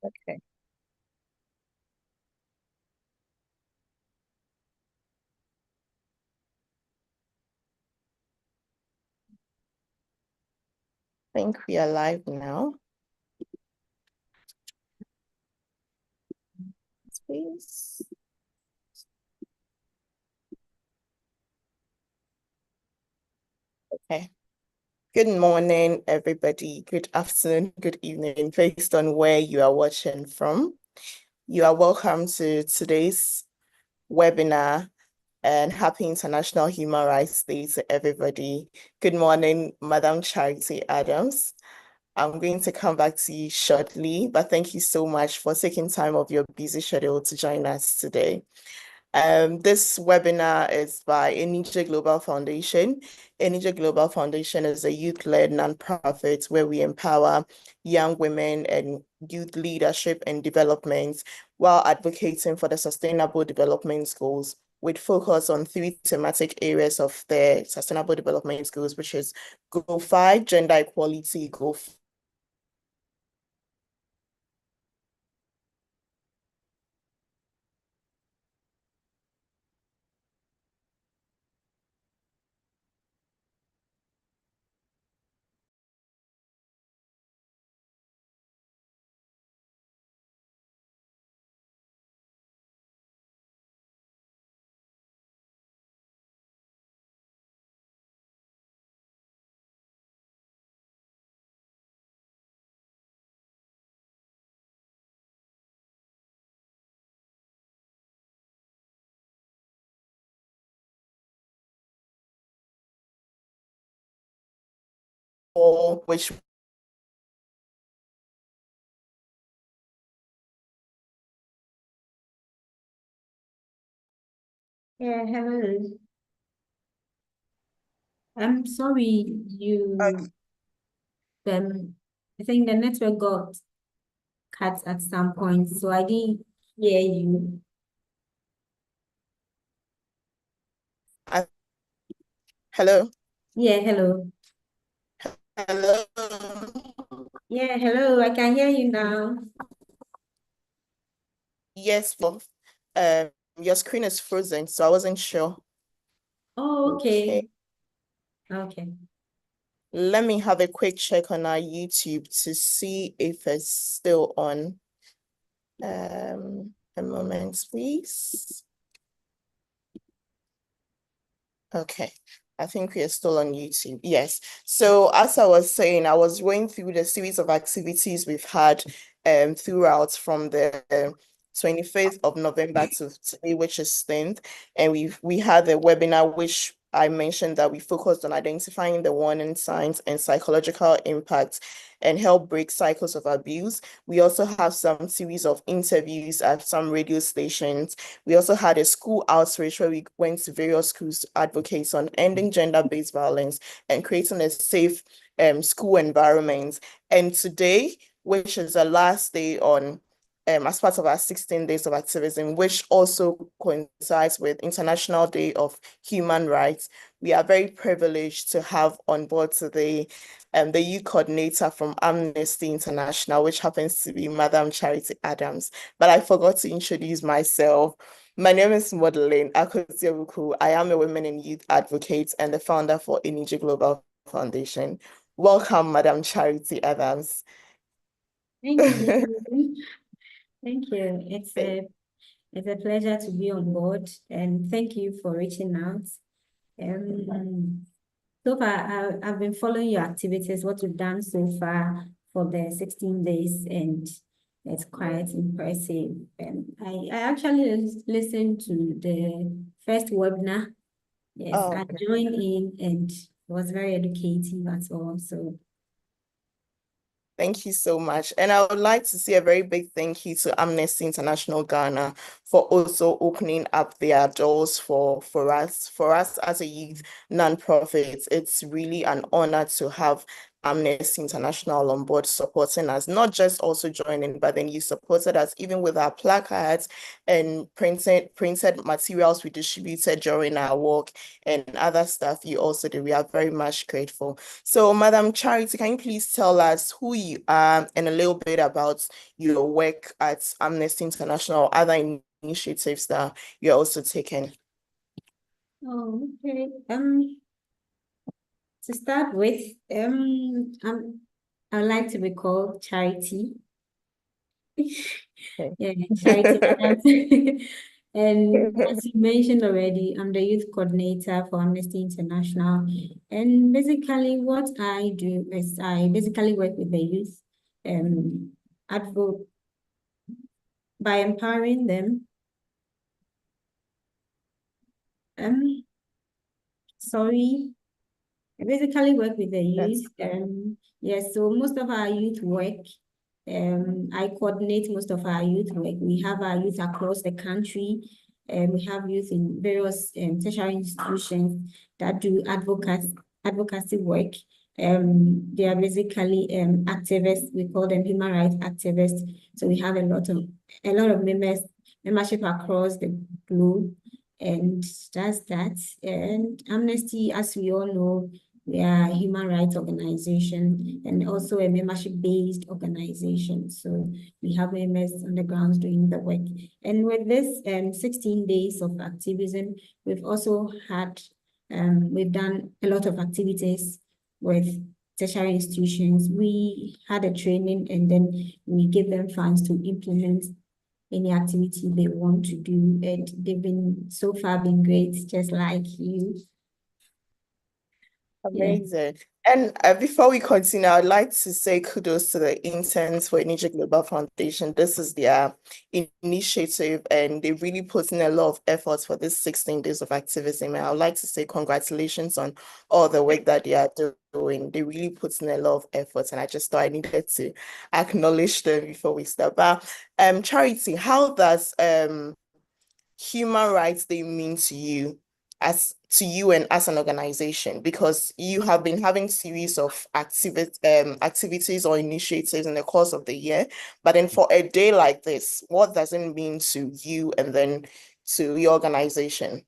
Okay. I think we are live now. Please. Okay. Good morning, everybody. Good afternoon, good evening, based on where you are watching from. You are welcome to today's webinar, and happy International Human Rights Day to everybody. Good morning, Madam Charity Adams. I'm going to come back to you shortly, but thank you so much for taking time of your busy schedule to join us today. This webinar is by ANIJIE Global Foundation. ANIJIE Global Foundation is a youth-led nonprofit where we empower young women and youth leadership and development while advocating for the Sustainable Development Goals, with focus on 3 thematic areas of the Sustainable Development Goals, which is Goal 5, gender equality, Goal 4, which Yeah, hello. I'm sorry, I think the network got cut at some point, so I didn't hear you. hello. Yeah, hello. Hello. Yeah, hello. I can hear you now. Yes, well, your screen is frozen, so I wasn't sure. Oh, okay. Okay. Okay. Let me have a quick check on our YouTube to see if it's still on. A moment, please. Okay. I think we are still on YouTube. Yes. So as I was saying, I was going through the series of activities we've had throughout from the 25th of November to today, which is 10th. And we had a webinar which I mentioned that we focused on identifying the warning signs and psychological impacts and help break cycles of abuse. We also have some series of interviews at some radio stations. We also had a school outreach where we went to various schools to advocate on ending gender-based violence and creating a safe school environment. And today, which is the last day on as part of our 16 days of activism, which also coincides with International Day of Human Rights, we are very privileged to have on board today the youth coordinator from Amnesty International, which happens to be Madam Charity Adams. But I forgot to introduce myself. My name is Madeline Akosiebuku. I am a women and youth advocate and the founder for ANIJIE Global Foundation. Welcome, Madam Charity Adams. Thank you. Thank you. It's a pleasure to be on board, and thank you for reaching out. So far, I've been following your activities, what you've done so far for the 16 days, and it's quite impressive. And I actually listened to the first webinar. Yes, Oh, I joined in and it was very educative as well. So thank you so much. And I would like to say a very big thank you to Amnesty International Ghana for also opening up their doors for us as a youth nonprofit. It's really an honor to have Amnesty International on board supporting us, not just also joining, but then you supported us even with our placards and printed materials we distributed during our walk and other stuff you also did. We are very much grateful. So, Madam Charity, can you please tell us who you are and a little bit about your work at Amnesty International, other initiatives that you're also taking? Oh, okay. To start with, I'd like to be called Charity. Okay. Yeah, Charity. And as you mentioned already, I'm the youth coordinator for Amnesty International. And basically what I do is I basically work with the youth, advocate by empowering them. Sorry. I basically work with the youth. Yes, so most of our youth work, I coordinate most of our youth work. We have our youth across the country. We have youth in various tertiary institutions that do advocacy work. They are basically activists. We call them human rights activists. So we have a lot of membership across the globe. And that's that. And Amnesty, as we all know, we are a human rights organization and also a membership-based organization. So we have members on the grounds doing the work. And with this 16 days of activism, we've also had, we've done a lot of activities with tertiary institutions. We had a training and then we give them funds to implement any activity they want to do. And they've been so far been great, just like you. Yeah. Amazing. And before we continue, I'd like to say kudos to the interns for ANIJIE Global Foundation. This is their initiative, and they really put in a lot of efforts for this 16 days of activism. And I'd like to say congratulations on all the work that they are doing. They really put in a lot of efforts, and I just thought I needed to acknowledge them before we start. But Charity, how does human rights they mean to you and as an organization, because you have been having series of activities or initiatives in the course of the year, but then for a day like this, what does it mean to you and then to your organization?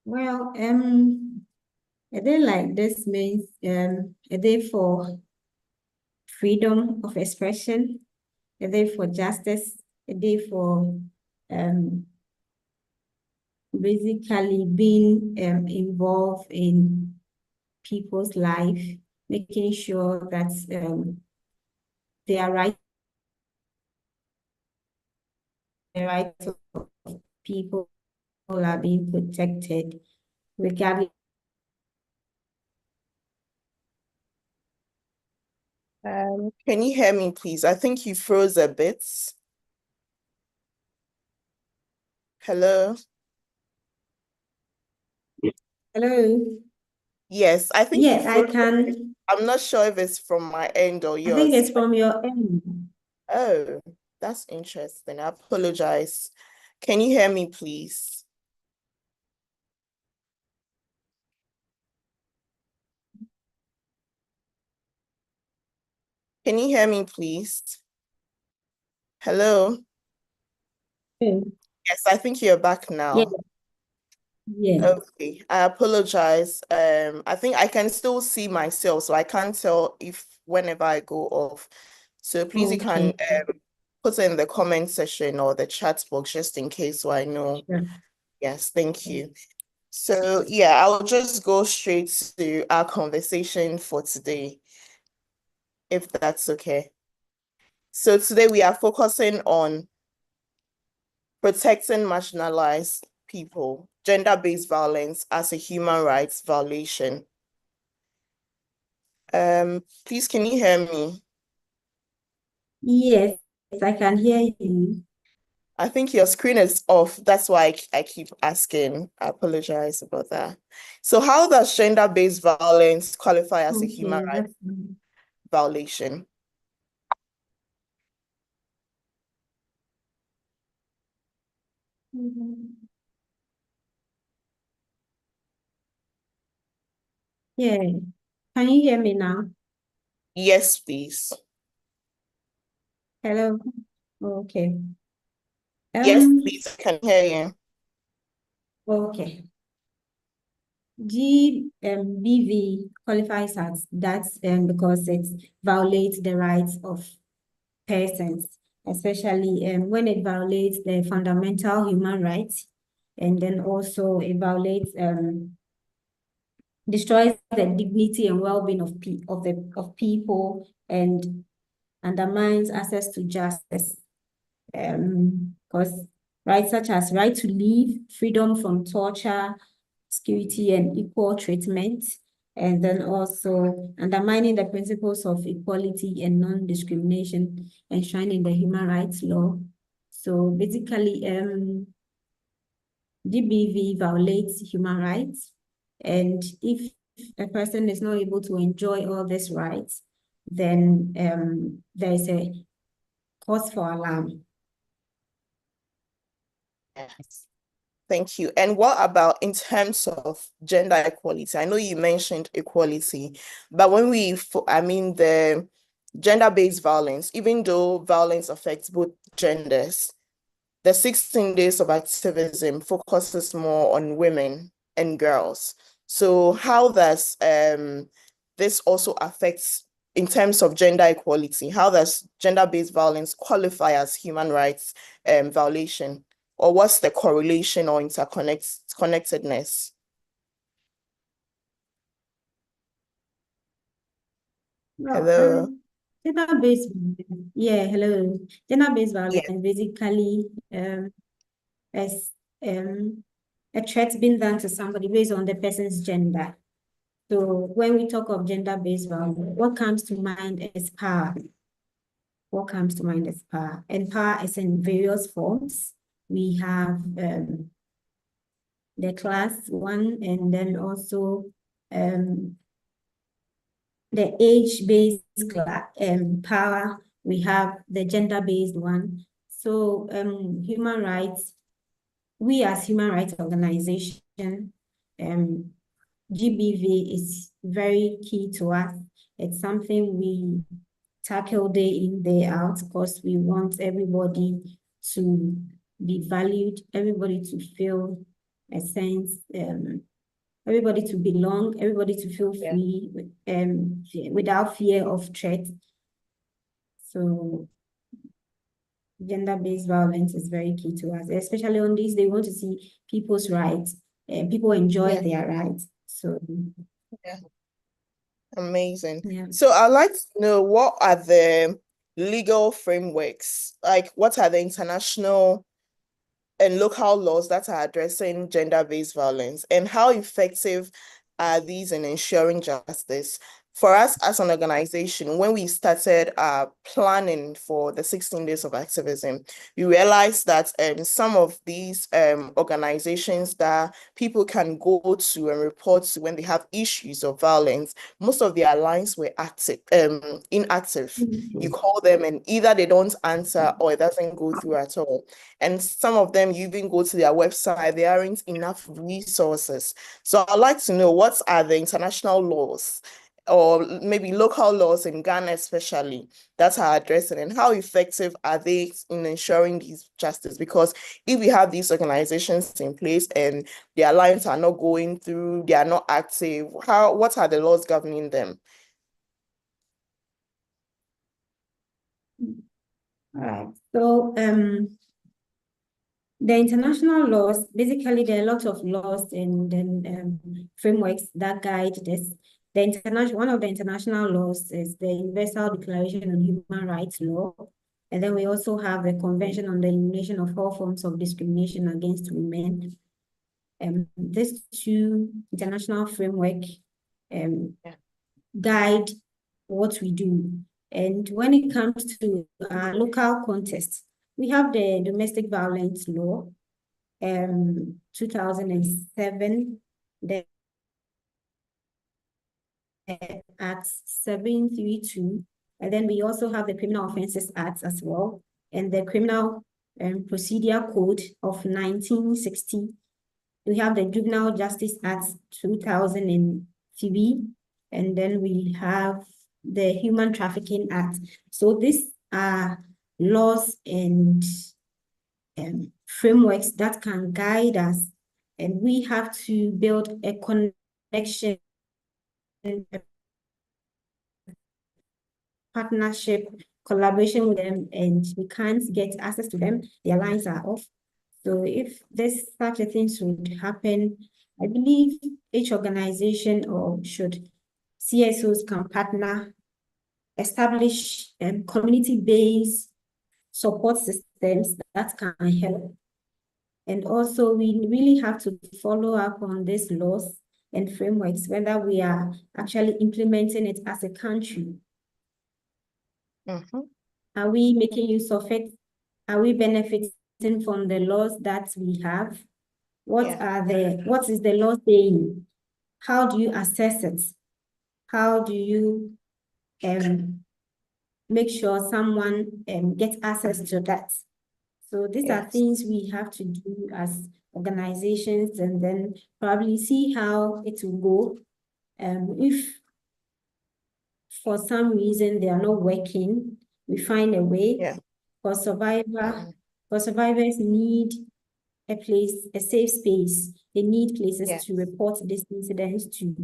Well, a day like this means a day for freedom of expression, a day for justice, a day for basically being involved in people's life, making sure that their rights, the rights of people are being protected, regardless. Can you hear me, please? I think you froze a bit. Hello? Hello. Yes, I think you Yes, I froze a bit. can. I'm not sure if it's from my end or I think yours. it's from your end. Oh, that's interesting. I apologize. Can you hear me, please? Can you hear me, please? Hello? Yes, I think you're back Yeah, now. yeah. Okay, I apologize. I think I can still see myself, so I can't tell if whenever I go off. So please, you can Okay. put it in the comment section or the chat box just in case, so I know. Sure. Yes, thank you. So yeah, I'll just go straight to our conversation for today, if that's okay. So today we are focusing on protecting marginalized people, gender-based violence as a human rights violation. Please, can you hear me? Yes, I can hear you. I think your screen is off. That's why I keep asking. I apologize about that. So how does gender-based violence qualify as a human Okay, rights that's fine. violation? Mhm. Yeah. Can you hear me now? Yes, please. Hello. Okay. Yes, Um, please, I can hear you. okay. GBV qualifies as that because it violates the rights of persons, especially when it violates the fundamental human rights, and then also it violates destroys the dignity and well-being of people and undermines access to justice. Because rights such as right to live, freedom from torture, security and equal treatment, and then also undermining the principles of equality and non-discrimination enshrined in the human rights law. So basically, GBV violates human rights, and if a person is not able to enjoy all these rights, then there is a cause for alarm. Yes. Thank you. And what about in terms of gender equality? I know you mentioned equality, but when I mean the gender-based violence, even though violence affects both genders, the 16 days of activism focuses more on women and girls. So how does this also affects in terms of gender equality? How does gender-based violence qualify as human rights violation? Or what's the correlation or connectedness? Well, Hello. gender-based, yeah, hello. Gender-based Yeah. violence basically as a threat being done to somebody based on the person's gender. So when we talk of gender-based violence, what comes to mind is power. What comes to mind is power. And power is in various forms. We have the class one, and then also the age-based power. We have the gender-based one. So human rights, we as human rights organization, GBV is very key to us. It's something we tackle day in, day out, because we want everybody to be valued, everybody to feel a sense, everybody to belong, everybody to feel Yeah. free, without fear of threat. So gender-based violence is very key to us, especially on this, they want to see people's rights, and people enjoy Yeah. their rights. So Yeah. Amazing. yeah. So I'd like to know, what are the legal frameworks? Like, what are the international and local laws that are addressing gender-based violence, and how effective are these in ensuring justice? For us as an organization, when we started planning for the 16 days of activism, we realized that some of these organizations that people can go to and report to when they have issues of violence, most of their lines were inactive. You call them and either they don't answer or it doesn't go through at all. And some of them, you even go to their website, there aren't enough resources. So I'd like to know, what are the international laws or maybe local laws in Ghana especially that are addressing, and how effective are they in ensuring these justice? Because if we have these organizations in place and their lines are not going through, they are not active, what are the laws governing them? All right. So the international laws, basically there are lots of laws and then frameworks that guide this. One of the international laws is the Universal Declaration on Human Rights Law. And then we also have the Convention on the Elimination of All Forms of Discrimination Against Women. These two international framework guide what we do. And when it comes to local context, we have the Domestic Violence Law, 2007, the Act 732, and then we also have the Criminal Offences Act as well, and the Criminal Procedure Code of 1960. We have the Juvenile Justice Act 2000 TB, and then we have the Human Trafficking Act. So these are laws and frameworks that can guide us, and we have to build a connection, a partnership, collaboration with them, and we can't get access to them. Their lines are off. So if this such a thing should happen, I believe each organization or should CSOs can partner, establish community-based support systems that can help. And also we really have to follow up on these laws and frameworks, whether we are actually implementing it as a country. Are we making use of it? Are we benefiting from the laws that we have? What is the law saying? How do you assess it? How do you make sure someone gets access to that? So these are things we have to do as organizations, and then probably see how it will go. If for some reason they are not working, we find a way. For survivors need a place, a safe space. They need places to report these incidents to.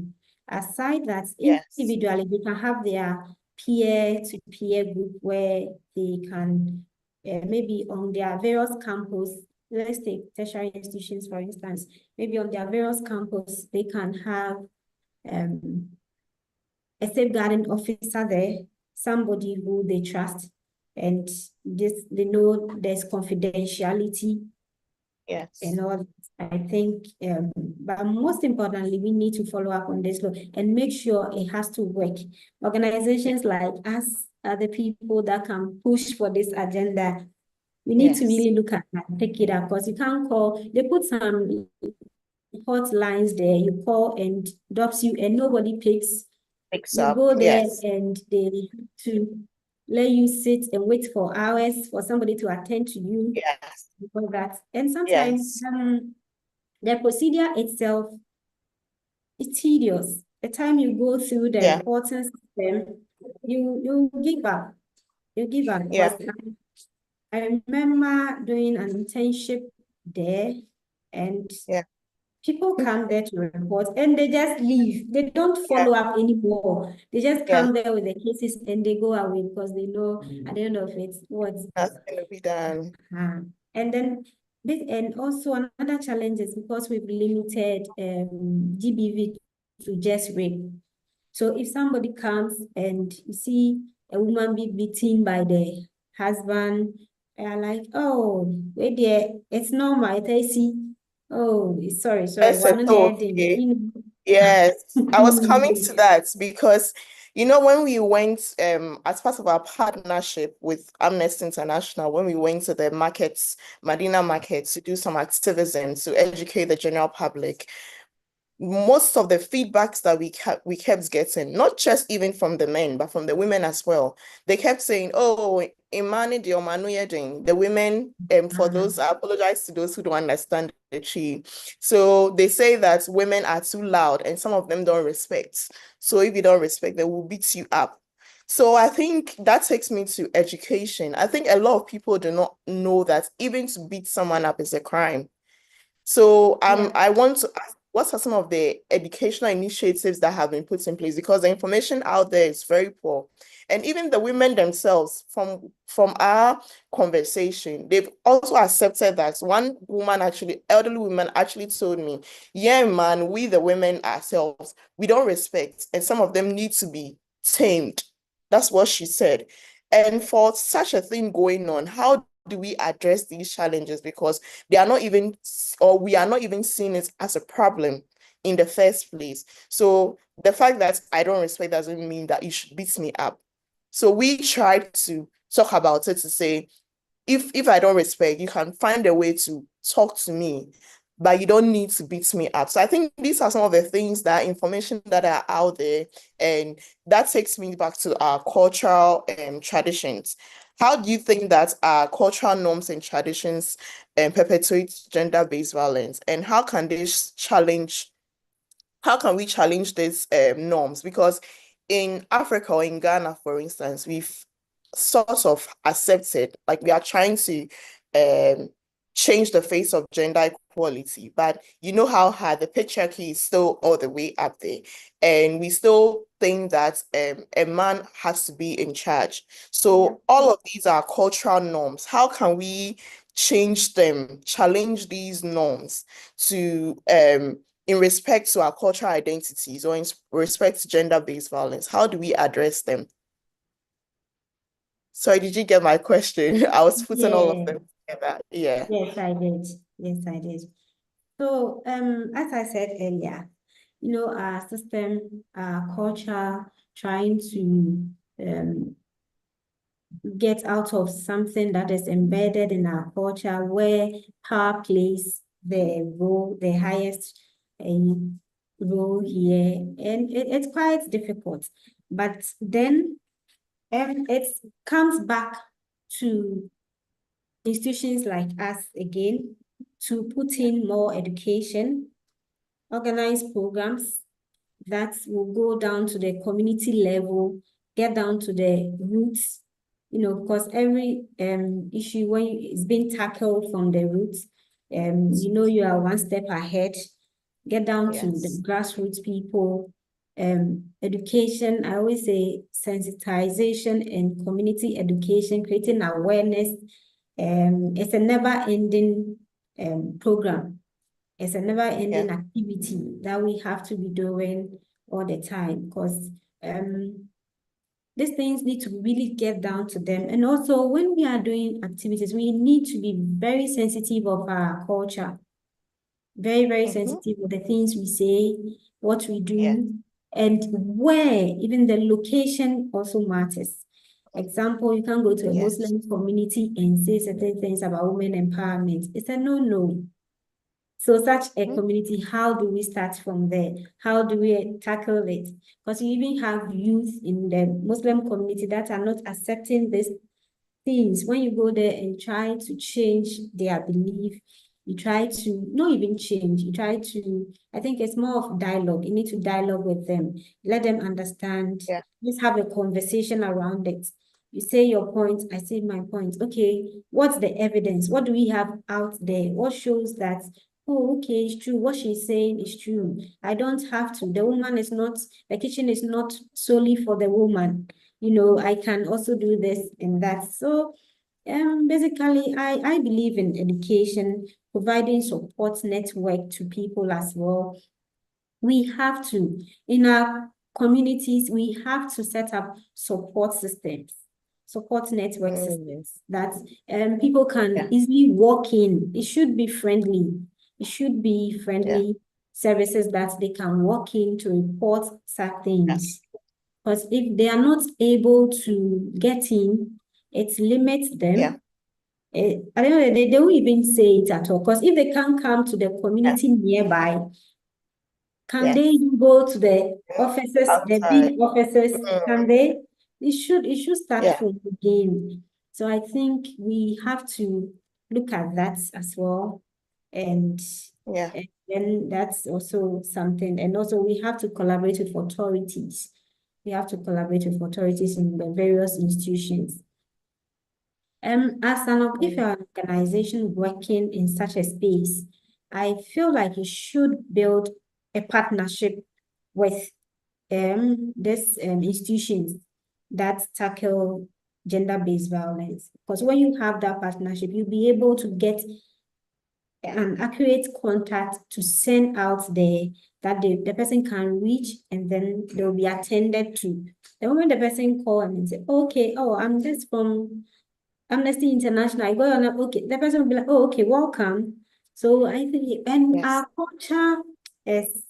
Aside that, individually, they can have their peer-to-peer group where they can, maybe on their various campus, let's take tertiary institutions, for instance, maybe on their various campus, they can have a safeguarding officer there, somebody who they trust, and they know there's confidentiality. And all. I think, but most importantly, we need to follow up on this law and make sure it has to work. Organizations like us are the people that can push for this agenda. We need to really look at that, take it up, because you can't call, they put some hotlines there, you call and drops you and nobody picks. You go there and they have to let you sit and wait for hours for somebody to attend to you. Because that, and sometimes the procedure itself is tedious. The time you go through the reporting system, you give up. You give up. Because I remember doing an internship there, and people come there to report and they just leave. They don't follow up anymore. They just come there with the cases and they go away because they know at the end of it what's going to be done. And then this, and also another challenge is because we've limited GBV to just rape. So if somebody comes and you see a woman be beaten by the husband, they are like, oh, wait there, it's normal. I see. Oh, sorry. Yes, I was coming to that because, when we went as part of our partnership with Amnesty International, when we went to the markets, Medina markets, to do some activism to educate the general public, most of the feedbacks that we kept getting, not just even from the men, but from the women as well. They kept saying, "Oh, Imani di Omanu the women." For those, I apologize to those who don't understand the Chi. So they say that women are too loud, and some of them don't respect. So if you don't respect, they will beat you up. So I think that takes me to education. I think a lot of people do not know that even to beat someone up is a crime. So I want to ask, what are some of the educational initiatives that have been put in place? Because the information out there is very poor. And even the women themselves, from our conversation, they've also accepted that. One woman, actually, elderly woman, actually told me, yeah, man, we the women ourselves, we don't respect, and some of them need to be tamed. That's what she said. And for such a thing going on, how do we address these challenges? Because they are not even, or we are not even seeing it as a problem in the first place. So the fact that I don't respect doesn't mean that you should beat me up. So we tried to talk about it to say, if I don't respect, you can find a way to talk to me, but you don't need to beat me up. So I think these are some of the things, that information that are out there, and that takes me back to our cultural traditions. How do you think that our cultural norms and traditions perpetuate gender-based violence, and how can this challenge how can we challenge these norms? Because in Africa or in Ghana, for instance, we've sort of accepted, like we are trying to um, change the face of gender equality, but you know how hard the patriarchy is still all the way up there. And we still think that a man has to be in charge. So all of these are cultural norms. How can we change them, challenge these norms to in respect to our cultural identities or in respect to gender-based violence? How do we address them? Sorry, did you get my question? I was putting all of Yeah, them together. Yeah. yes, I did. Yes, I did. So, as I said earlier, our system, our culture, trying to get out of something that is embedded in our culture where power plays the highest role here. And it's quite difficult. But then it comes back to institutions like us again to put in more education, organize programs that will go down to the community level, get down to the roots, because every issue when it's being tackled from the roots, you are one step ahead, get down to the Yes. grassroots people, education, I always say sensitization and community education, creating awareness. It's a never-ending program. It's a Yeah. never-ending activity that we have to be doing all the time because these things need to really get down to them. And also, when we are doing activities, we need to be very sensitive of our culture, very, very sensitive of the things we say, what we Yeah. do, and where, even the location also matters. Example, you can go to a Yes. Muslim community and say certain things about women empowerment. It's a no-no. So such a community, how do we start from there? How do we tackle it? Because you even have youth in the Muslim community that are not accepting these things. When you go there and try to change their belief, you try to not even change, you try to, I think it's more of dialogue. You need to dialogue with them, let them understand. Yeah. Let's have a conversation around it. You say your point, I say my point. Okay, what's the evidence? What do we have out there? What shows that, oh, okay, it's true. What she's saying is true. I don't have to. The woman is not, the kitchen is not solely for the woman. I can also do this and that. So basically, I believe in education, providing support network to people as well. We have to, in our communities, we have to set up support systems, support network systems that people can Yeah. easily walk in. It should be friendly. It should be Yeah. friendly services that they can walk in to report such things. Yes. Because if they are not able to get in, it limits Yeah. them. I don't know, they won't even say it at all. Because if they can't come to the Yeah. community nearby, can Yes. they go to the offices, the Outside. big offices? Can they? It should start Yeah. from the beginning. So I think we have to look at that as well. And, Yeah. and then that's also something. And also we have to collaborate with authorities. We have to collaborate with authorities in the various institutions. If you're an organization working in such a space, I feel like you should build a partnership with these institutions that tackle gender-based violence. Because when you have that partnership, you'll be able to get an accurate contact to send out there that the person can reach and then they'll be attended to. The moment the person call and say, okay, oh, I'm just from Amnesty International, I go on, okay, the person will be like, oh, okay, welcome. So I think, and Yes. our culture is,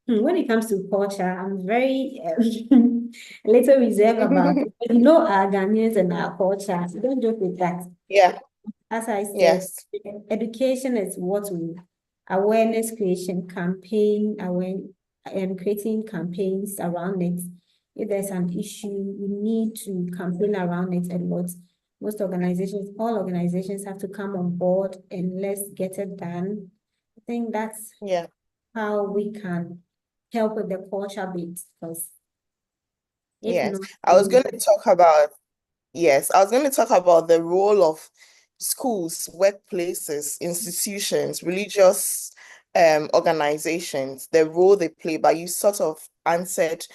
when it comes to culture, I'm very a little reserved about it. But our Ghanaians and our culture, so don't joke with that. Yeah. As I said, Yes. education is what we, awareness creation, campaign, and creating campaigns around it. If there's an issue, we need to campaign around it a lot. Most organizations, all organizations have to come on board and let's get it done. I think that's Yeah. how we can help with the culture bit, because if Yes. not, I was going to talk about Yes, I was going to talk about the role of schools, workplaces, institutions, religious organizations, the role they play, but you sort of answered.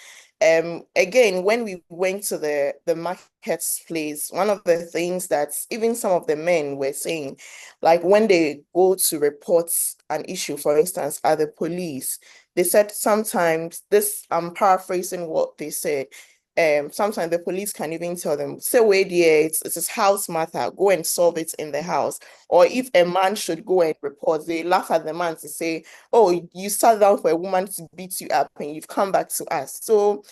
Again, when we went to the marketplace, one of the things that even some of the men were saying, like when they go to report an issue, for instance, at the police, they said sometimes this, I'm paraphrasing what they said, sometimes the police can even tell them, say, wait, yeah, it's his house matter, go and solve it in the house. Or if a man should go and report, they laugh at the man to say, oh, you sat down for a woman to beat you up and you've come back to us. So,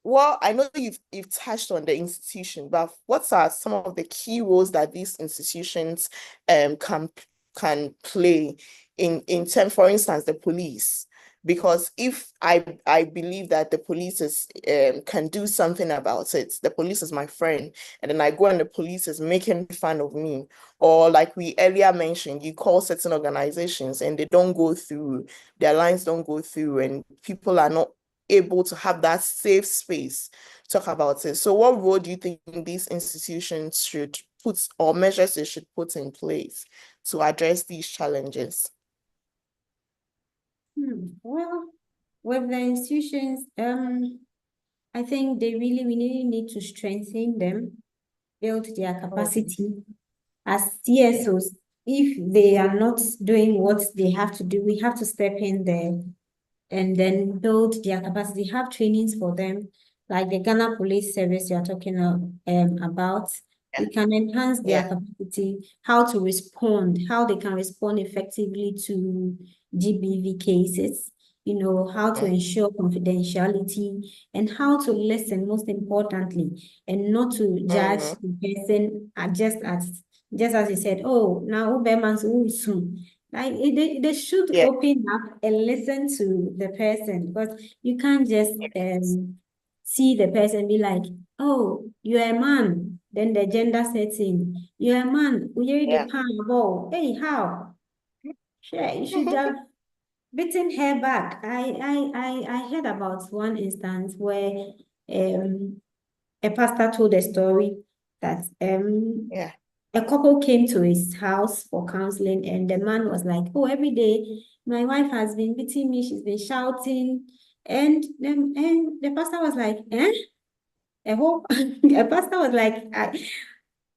well, I know you've touched on the institution, but what are some of the key roles that these institutions can play in term, for instance, the police? Because if I believe that the police is can do something about it, the police is my friend, and then I go and the police is making fun of me, or like we earlier mentioned, you call certain organizations and they don't go through, their lines don't go through, and people are not able to have that safe space talk about it. So what role do you think these institutions should put, or measures they should put in place to address these challenges? Well, with the institutions, I think we really need to strengthen them, build their Mm, capacity as yeah, TSOs. If they are not doing what they have to do, we have to step in there and then build their capacity, have trainings for them, like the Ghana Police Service you're talking about. yeah, We can enhance their yeah, capacity, how to respond, how they can respond effectively to GBV cases, how to mm, ensure confidentiality and how to listen, most importantly, and not to judge mm, the person just as you said, oh, now Uberman's soon. Like they should yeah, open up and listen to the person, because you can't just see the person be like, oh, you're a man. Then the gender sets in. You're a man. We hear the yeah. pan ball. Hey, how? Sure, you should have beaten her back. I heard about one instance where um a pastor told a story that Yeah, a couple came to his house for counseling, and the man was like, oh, every day my wife has been beating me, she's been shouting. And the pastor was like, eh? A whole a pastor was like,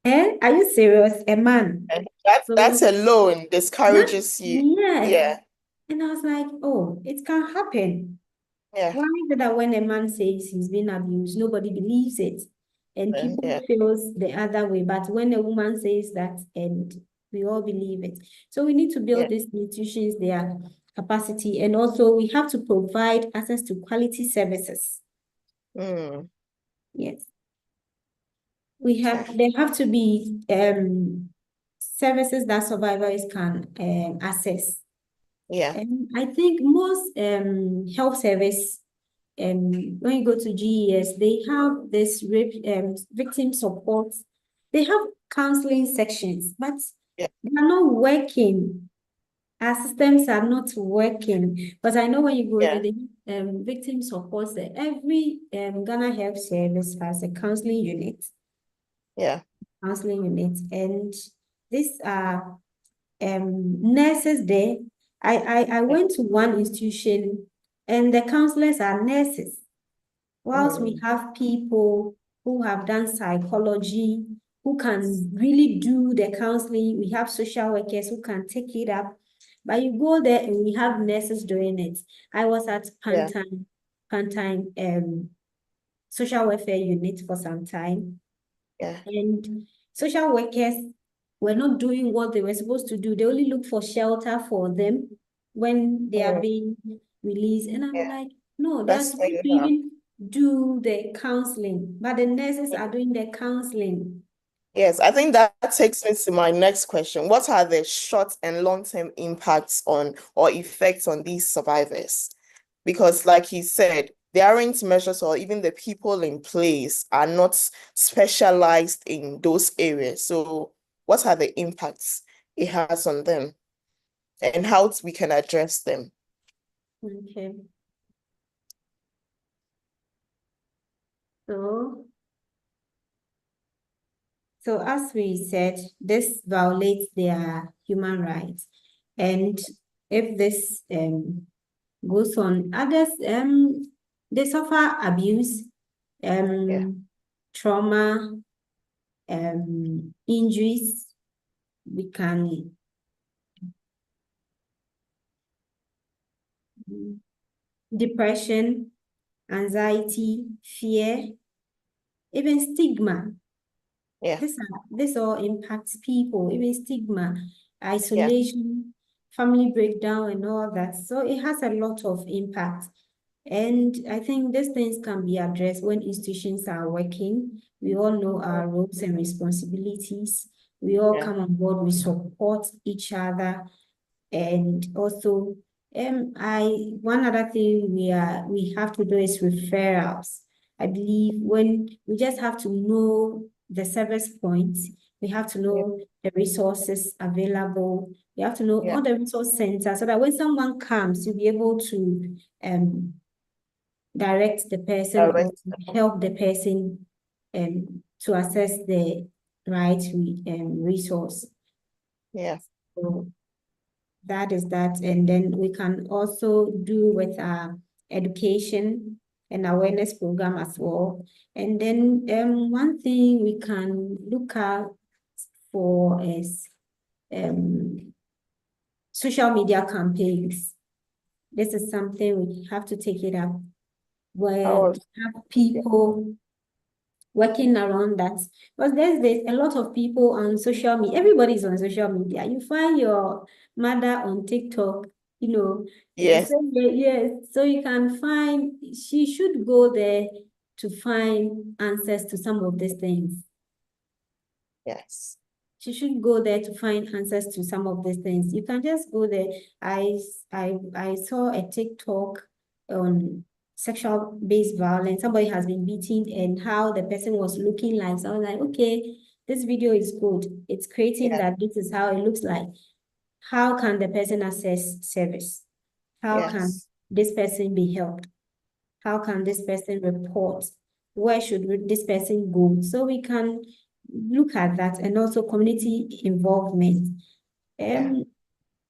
eh? Are you serious? A man. and that So alone that, discourages you. yes. Yeah, And I was like, oh, it can happen. yeah, Why is it that when a man says he's been abused, nobody believes it? And and people yeah, feels the other way. But when a woman says that, and we all believe it. So we need to yeah. build these institutions, their capacity, and also we have to provide access to quality services. Mm, Yes. We okay. have, there have to be services that survivors can access. Yeah, And I think most health service, when you go to GES, they have this rape victim support. They have counseling sections, but yeah, they are not working. Our systems are not working. But I know when you go there, yeah, the victim support there. Every Ghana Health Service has a yeah, counseling unit, and these are nurses there. I yeah. went to one institution, and the counselors are nurses. Whilst we Mm, have people who have done psychology, who can really do the counseling, we have social workers who can take it up. But you go there and we have nurses doing it. I was at yeah, Pantime social welfare unit for some time. yeah. And social workers were not doing what they were supposed to do. They only look for shelter for them when they are Mm, being released. And I'm yeah. like, no, they are That's supposed fair to enough. even do the counseling, but the nurses are doing the counseling. Yes, I think that takes me to my next question. What are the short and long-term impacts on or effects on these survivors? Because, like he said, there aren't measures or even the people in place are not specialized in those areas. So, what are the impacts it has on them and how we can address them? Okay. So as we said, this violates their human rights. And if this goes on, others they suffer abuse, Yeah. trauma, injuries. We can depression, anxiety, fear, even stigma. Yeah. This all impacts people, even stigma, Yeah. isolation, family breakdown, and all that. So it has a lot of impact. And I think these things can be addressed when institutions are working. We all know our roles and responsibilities. We all Yeah. come on board, we support each other. And also, one other thing we have to do is referrals. I believe when we just have to know the service points, we have to Yeah. know the resources available. We have to know Yeah. all the resource centers so that when someone comes, you'll be able to direct the person or Direct. to help the person to access the right resource. Yeah. So that is that. And then we can also do with our education and awareness program as well. And then one thing we can look out for is social media campaigns. This is something we have to take it up I where we was. have Yeah. people working around that. Because there's a lot of people on social media. Everybody's on social media. You find your mother on TikTok, Yes. so yes, so you can find, she should go there to find answers to some of these things. Yes. She should go there to find answers to some of these things. You can just go there. I saw a TikTok on sexual-based violence. Somebody has been beaten and how the person was looking like. So I was like, okay, this video is good. It's creating Yeah. that this is how it looks like. How can the person access service? How can Yes. this person be helped? How can this person report? Where should this person go? So we can look at that, and also community involvement. Yeah.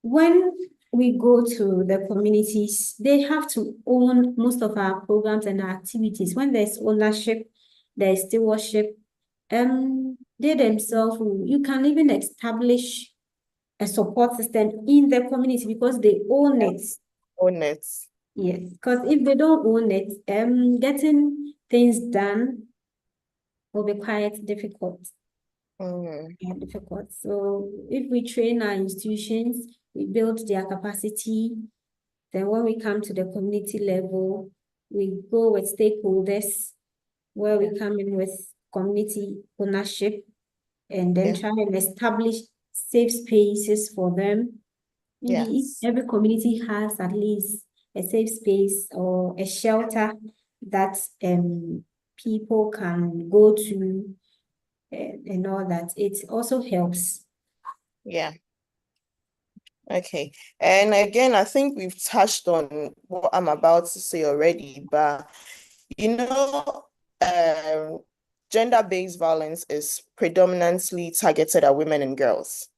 When we go to the communities, they have to own most of our programs and our activities. When there's ownership, there's stewardship. They themselves, you can even establish a support system in the community because they own Yeah. it. Own it. Yes, because if they don't own it, getting things done will be quite difficult. Mm. Difficult. So if we train our institutions, we build their capacity, then when we come to the community level, we go with stakeholders, where Yeah. we come in with community ownership, and then Yeah. try and establish safe spaces for them. Maybe if Yes. every community has at least a safe space or a shelter that people can go to, and all that, it also helps. Yeah. Okay. And again, I think we've touched on what I'm about to say already, but you know, um, gender-based violence is predominantly targeted at women and girls.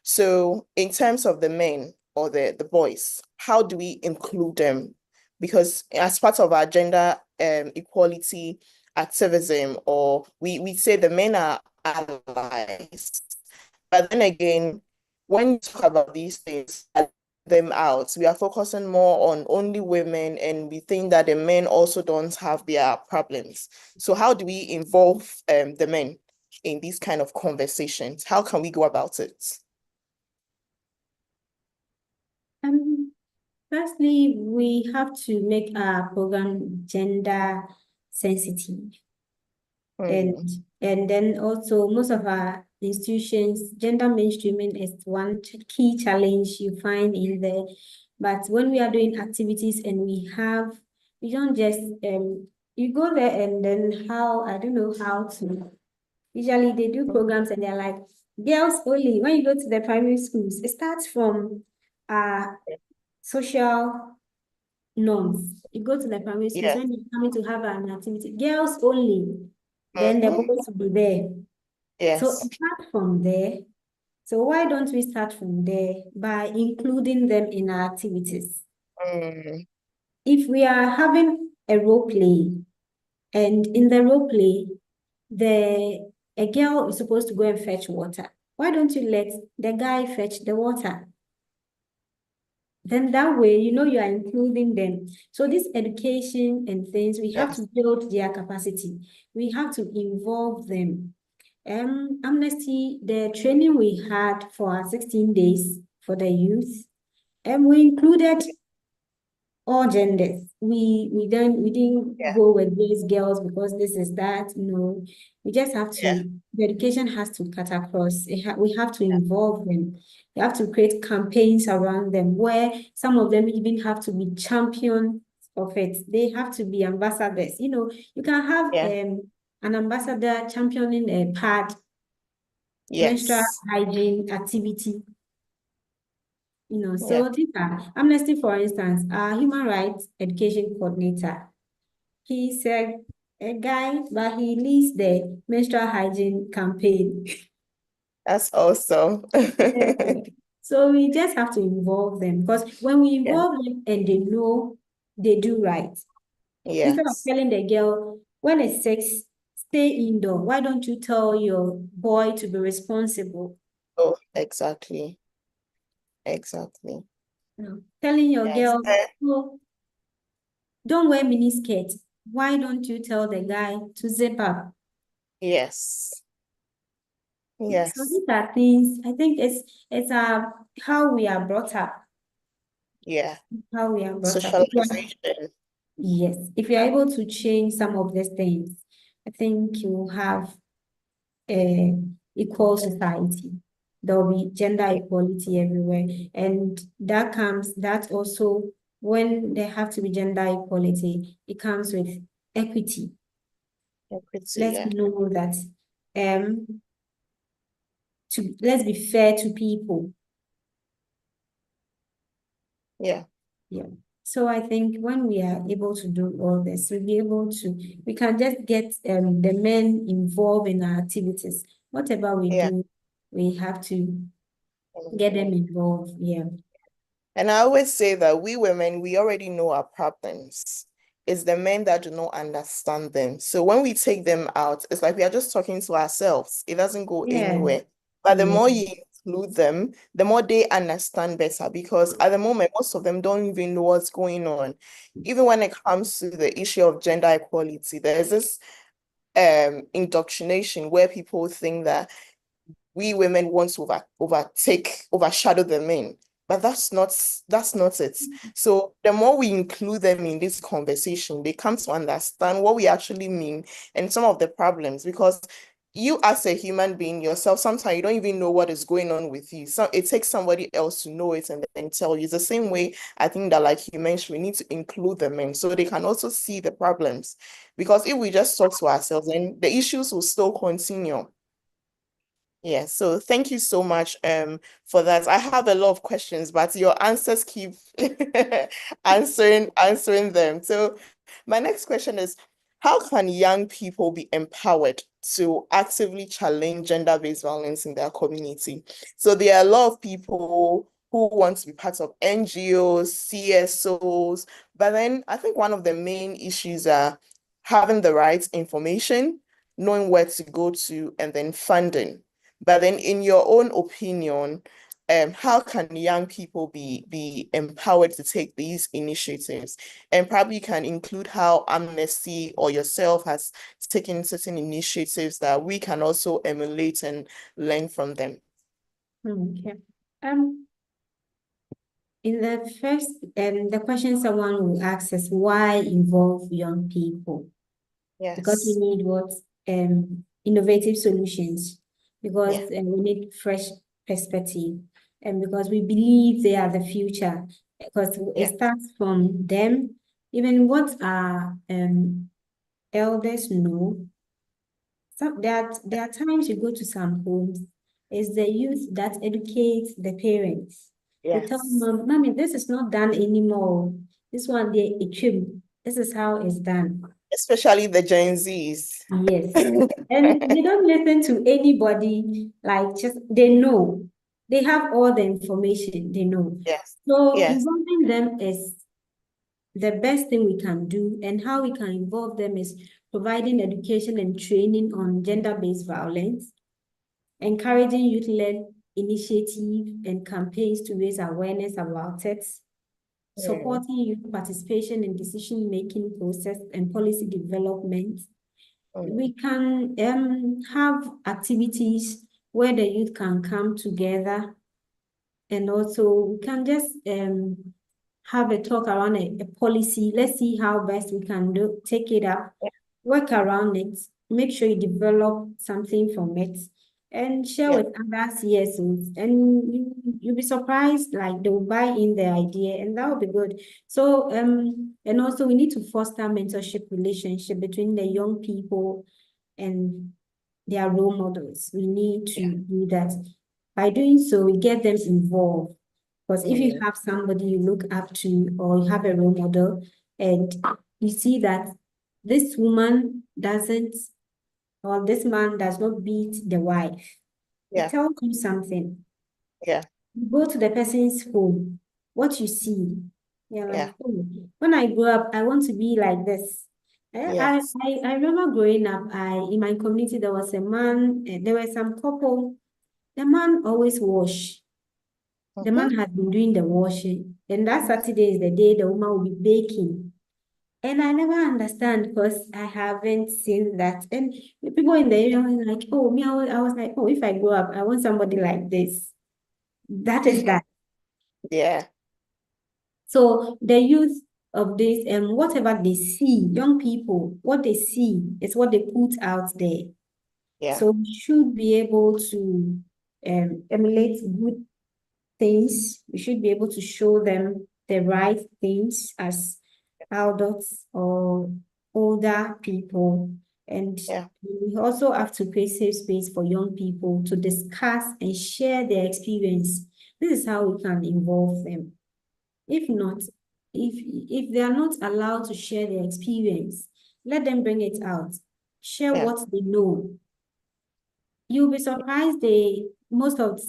So in terms of the men or the boys, how do we include them? Because as part of our gender equality activism, or we say the men are allies. But then again, when you talk about these things, them out, we are focusing more on only women, and we think that the men also don't have their problems. So how do we involve the men in these kind of conversations? How can we go about it? Firstly, we have to make our program gender sensitive. And Mm. and then also most of our institutions, gender mainstreaming is one key challenge you find in there. But when we are doing activities and we don't just you go there and then I don't know how to. Usually they do programs and they're like girls only. When you go to the primary schools, it starts from social norms. You go to the primary schools, Yes. when you're coming to have an activity, girls only, then the Mm-hmm. boys will be there. So Yes. start from there. So why don't we start from there by including them in our activities? Mm, If we are having a role play, and in the role play, a girl is supposed to go and fetch water. Why don't you let the guy fetch the water? Then that way, you know, you are including them. So this education and things, we have yes. to build their capacity. We have to involve them. Amnesty, the training we had for our 16 days for the youth, and we included all genders. We didn't Yeah. go with these girls because this is that. No, we just have Yeah. to. The education has to cut across. We have to involve them. We have to create campaigns around them where some of them even have to be champions of it. They have to be ambassadors. You know, you can have Yeah. an ambassador championing a pad menstrual Yes. hygiene activity. You know, Yeah. so these are Amnesty, for instance, our human rights education coordinator. He's a guy, but he leads the menstrual hygiene campaign. That's awesome. Yeah. So we just have to involve them, because when we Yeah. involve them and they know, they do right. Instead of Yes. telling the girl, when it's sex, stay indoor. Why don't you tell your boy to be responsible? Oh, exactly. Exactly. You know, telling your Yes. girl, oh, don't wear mini skirt. Why don't you tell the guy to zip up? Yes. So Yes. these are things, I think it's how we are brought up, Yeah. how we are brought up. Socialization. Yes, if you're able to change some of these things, I think you will have a equal society. There will be gender Yeah. equality everywhere. And that also, when there have to be gender equality, it comes with equity. Equity. Let's Yeah. know that um let's be fair to people. Yeah. Yeah. So I think when we are able to do all this, we can just get the men involved in our activities. Whatever we Yeah. do, we have to get them Mhm. involved. Yeah. And I always say that we women, we already know our problems. It's the men that do not understand them. So when we take them out, it's like we are just talking to ourselves. It doesn't go Yeah. anywhere. But the Yeah. more you include them, the more they understand better. Because at the moment, most of them don't even know what's going on. Even when it comes to the issue of gender equality, there's this indoctrination where people think that we women want to overshadow the men. But that's not it. So the more we include them in this conversation, they come to understand what we actually mean and some of the problems. Because you as a human being yourself, sometimes you don't even know what is going on with you. So it takes somebody else to know it and then tell you. It's the same way I think that, like you mentioned, we need to include the men so they can also see the problems. Because if we just talk to ourselves, then the issues will still continue. Yeah, so thank you so much for that. I have a lot of questions, but your answers keep answering them. So my next question is, how can young people be empowered to actively challenge gender-based violence in their community? So there are a lot of people who want to be part of NGOs, CSOs, but then I think one of the main issues are having the right information, knowing where to go to, and then funding. But then, in your own opinion, how can young people be empowered to take these initiatives? And probably you can include how Amnesty or yourself has taken certain initiatives that we can also emulate and learn from them. Okay. Um, in the first, the question someone will ask is, why involve young people? Because we Yes. need what innovative solutions, because Yeah. we need fresh perspective, and because we believe they are the future, because Yeah. it starts from them. Even what our elders know, there are times you go to some homes, it's the youth that educates the parents. They tell Yes. mom, mommy, this is not done anymore. This one, this is how it's done. Especially the Gen Zs. Yes. And they don't listen to anybody, like just they know. They have all the information, they know. Yes. So Yes. involving them is the best thing we can do, and how we can involve them is providing education and training on gender-based violence, encouraging youth-led initiatives and campaigns to raise awareness about it, Mm, supporting youth participation in decision-making process and policy development. mm, We can have activities where the youth can come together, and also we can just have a talk around a policy. Let's see how best we can take it up, yeah. work around it, make sure you develop something from it, and share Yeah. with others. Yes, and you'll be surprised, like they'll buy in the idea, and that will be good. So and also we need to foster mentorship relationship between the young people and their role models. We need Yeah. to do that. By doing so, we get them involved. Because if you Mm, have somebody you look up to, or you have a role model, and you see that this woman doesn't, or this man does not beat the wife, it yeah. tells you something. Yeah. You go to the person's home, what you see, you're like, Yeah. oh, when I grow up, I want to be like this. Yes. I remember growing up, in my community, there was a man, there were some couple, the man always wash. The Mm-hmm. man had been doing the washing. And that Saturday is the day the woman will be baking. And I never understand because I haven't seen that. And people in the area were like, oh, me, I was like, oh, if I grow up, I want somebody like this. That is that. Yeah. So the youth of this, and whatever they see, young people, what they see is what they put out there. Yeah. So we should be able to emulate good things. We should be able to show them the right things as adults or older people. And Yeah. we also have to create safe space for young people to discuss and share their experience. This is how we can involve them. If not, if they are not allowed to share their experience, let them bring it out. Share Yeah. what they know. You'll be surprised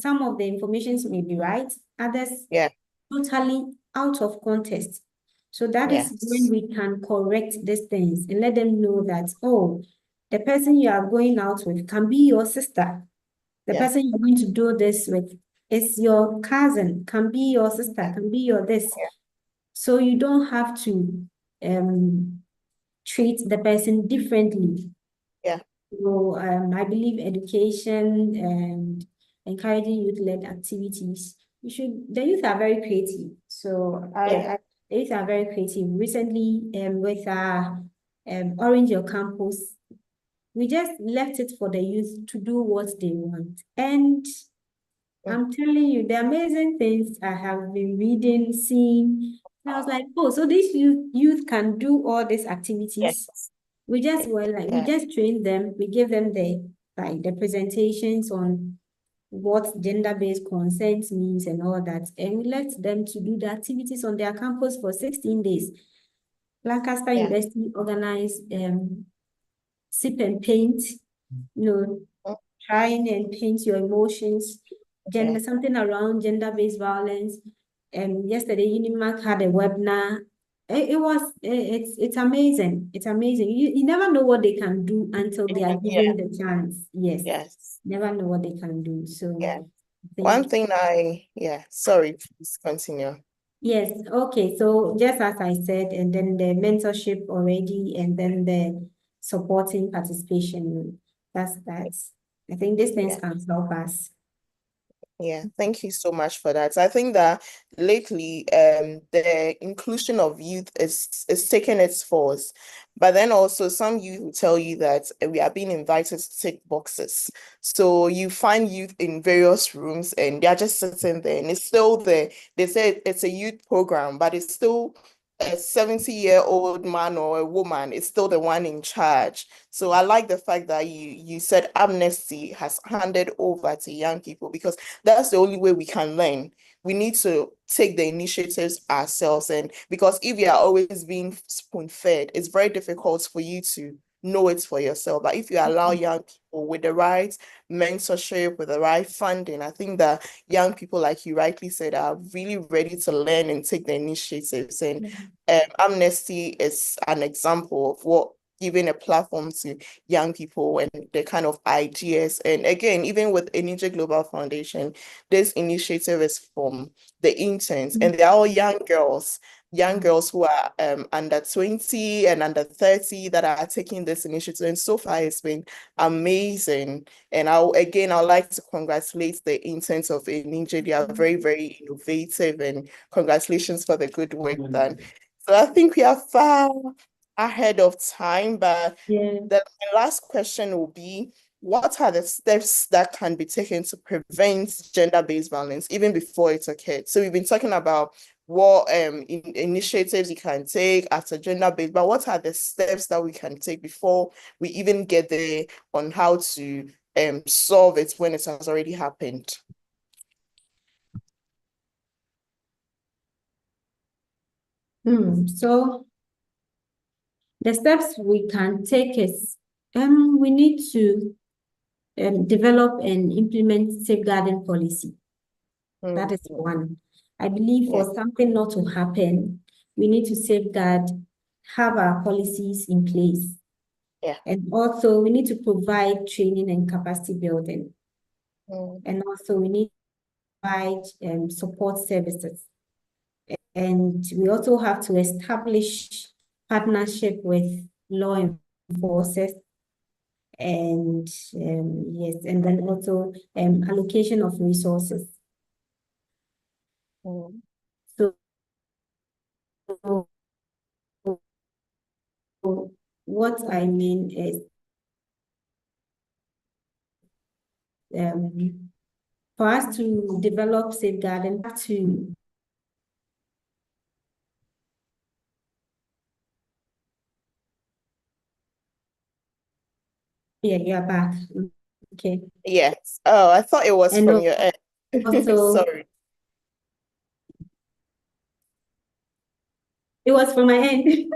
some of the informations may be right, others Yeah. totally out of context. So that is when Yes. we can correct these things and let them know that, oh, the person you are going out with can be your sister. The Yeah. person you're going to do this with is your cousin, can be your sister, Yeah. can be your this. Yeah. So you don't have to treat the person differently. Yeah. So I believe education and encouraging youth-led activities. The youth are very creative. So Yeah. the youth are very creative. Recently, with our Orange Your Campus, we just left it for the youth to do what they want. And Mm. I'm telling you, the amazing things I have been reading, seeing. And I was like, oh, so these youth can do all these activities. Yes. We Yeah. just train them, we give them the presentations on what gender-based consent means and all that, and we let them to do the activities on their campus for 16 days. Lancaster Yeah. University organized sip and paint, you know, Mm. trying and paint your emotions, Yeah. something around gender-based violence. And yesterday, Unimark had a webinar. It's amazing. It's amazing. You never know what they can do until they are Yeah. given the chance. Yes, Yes. never know what they can do. So Yeah. I One think, thing yeah, sorry, please continue. yes, okay. So just as I said, and then the mentorship already, and then the supporting participation. That's. I think these things Yeah. can help us. Yeah, thank you so much for that. I think that lately, the inclusion of youth is taking its force, but then also some youth will tell you that we are being invited to tick boxes. So you find youth in various rooms and they're just sitting there, and it's still there. They say it's a youth program, but it's still a 70-year-old man or a woman is still the one in charge. So I like the fact that you said amnesty has handed over to young people because that's the only way we can learn. we need to take the initiatives ourselves. And because if you are always being spoon-fed, it's very difficult for you to know it for yourself. But if you allow young people with the right mentorship, with the right funding, I think that young people, like you rightly said, are really ready to learn and take the initiatives. And Amnesty is an example of what giving a platform to young people and the kind of ideas. And again, even with ANIJIE Global Foundation, this initiative is from the interns, and they're all young girls who are under 20 and under 30 that are taking this initiative. And so far, it's been amazing. And I'd like to congratulate the interns of ANIJIE. They are very, very innovative, and congratulations for the good work done. So I think we are far ahead of time, but Yeah. the last question will be, what are the steps that can be taken to prevent gender-based violence even before it occurs? So we've been talking about what initiatives you can take after gender-based, but what are the steps that we can take before we even get there on how to solve it when it has already happened? So the steps we can take is we need to develop and implement safeguarding policy. That is one. I believe Yeah. for something not to happen, we need to safeguard, have our policies in place. Yeah. And also we need to provide training and capacity building. And also we need to provide support services. And we also have to establish partnership with law enforcers. And yes, and then also allocation of resources. So what I mean is for us to develop safeguarding, to yeah, you're back. Okay. Yes. Oh, I thought it was And from your end. also, Sorry. it was from my end,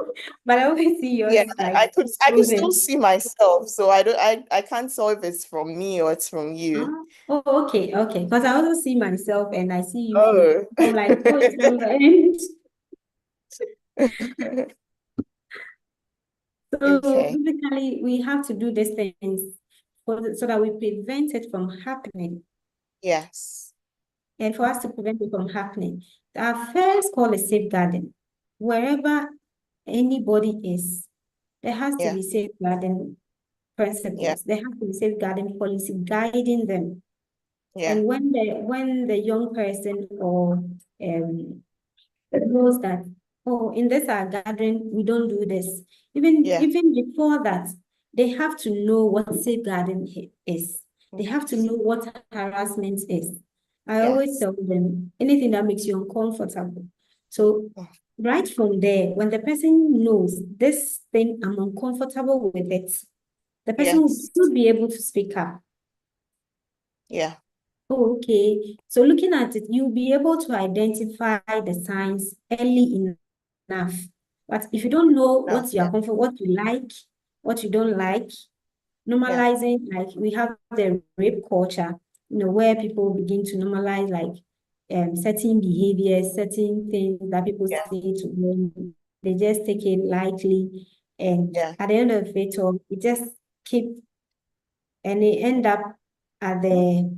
but I always see yours Yeah, like I could still frozen. see myself, so I can't tell if it's from me or it's from you. Oh, okay, okay. Because I also see myself and I see you frozen. Oh. I'm like, oh, it's from your end. So Okay. basically, we have to do these things so that we prevent it from happening. Yes. And for us to prevent it from happening, our first call is safeguarding. Wherever anybody is, there has to Yeah. be safeguarding Yeah. principles. There has to be safeguarding policy guiding them. Yeah. And when the young person or knows that, oh, in this our gathering, we don't do this. Yeah. Even before that, they have to know what safeguarding is. They have to know what harassment is. I always Yes. tell them anything that makes you uncomfortable. So right from there, when the person knows this thing, I'm uncomfortable with it, the person Yes. should be able to speak up. Yeah. Oh, okay. So looking at it, you'll be able to identify the signs early enough. But if you don't know No. what you Yeah. are comfortable, what you like, what you don't like, Yeah. normalizing, like we have the rape culture, where people begin to normalize like certain behaviors, certain things that people Yeah. say to them, they just take it lightly. And Yeah. at the end of it all, it just keep and they end up at the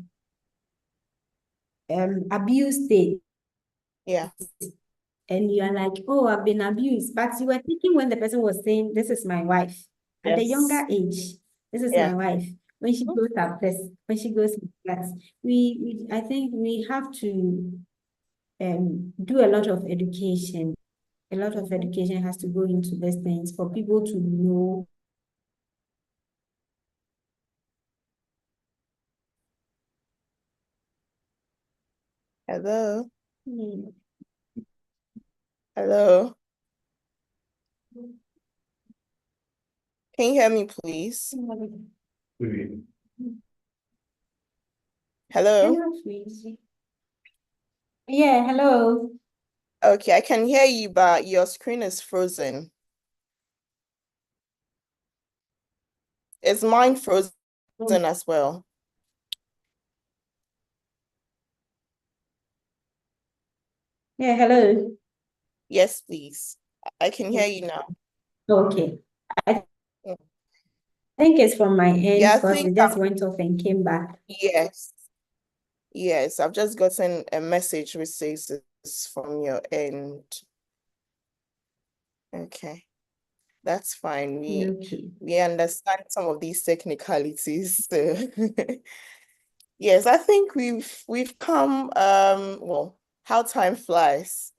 abuse state. Yeah. And you are like, oh, I've been abused. But you were thinking when the person was saying, this is my wife. At the younger Yes. age, this is my Yeah. wife. When she goes up this, when she goes like that, I think we have to do a lot of education. A lot of education has to go into these things for people to know. Hello. Hello. Can you hear me, please? Hello. Hello, Tracy. Yeah, hello. Okay, I can hear you, but your screen is frozen. Is mine frozen as well? Yeah, hello. Yes, please. I can hear you now. Okay. I Mm. think it's from my end Yeah, I because think it just went off and came back. yes. Yes, I've just gotten a message which says it's from your end. Okay, that's fine. Okay. We understand some of these technicalities. So yes, I think we've come well, how time flies.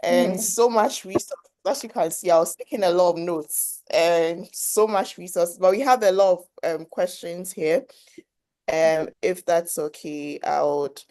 And Yeah. so much resource. As you can see, I was taking a lot of notes and so much resource, but we have a lot of questions here. If that's okay, I would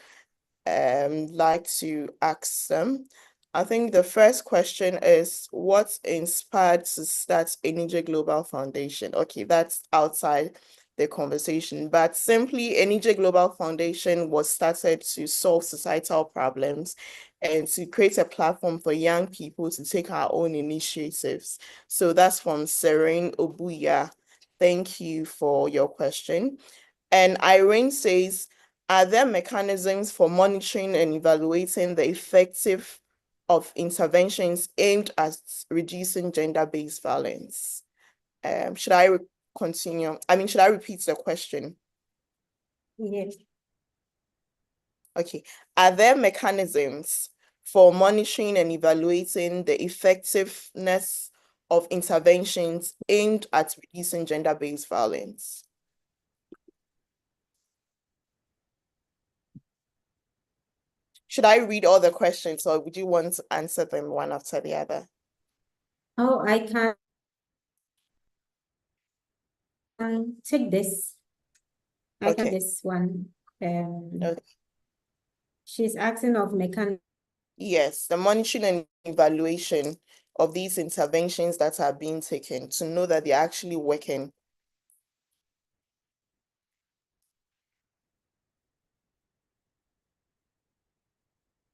like to ask them. I think the first question is what inspired to start ANIJIE Global Foundation? Okay, that's outside the conversation, but simply ANIJIE Global Foundation was started to solve societal problems and to create a platform for young people to take our own initiatives. So that's from Serene Obuya. Thank you for your question. And Irene says, are there mechanisms for monitoring and evaluating the effective of interventions aimed at reducing gender-based violence? Should I continue? I mean, should I repeat the question? Yes. Okay. Are there mechanisms for monitoring and evaluating the effectiveness of interventions aimed at reducing gender-based violence? Should I read all the questions or would you want to answer them one after the other? Oh, I can take this. I can Okay. this one. Okay. She's asking of mechanic. Yes, the monitoring and evaluation of these interventions that are being taken to know that they're actually working.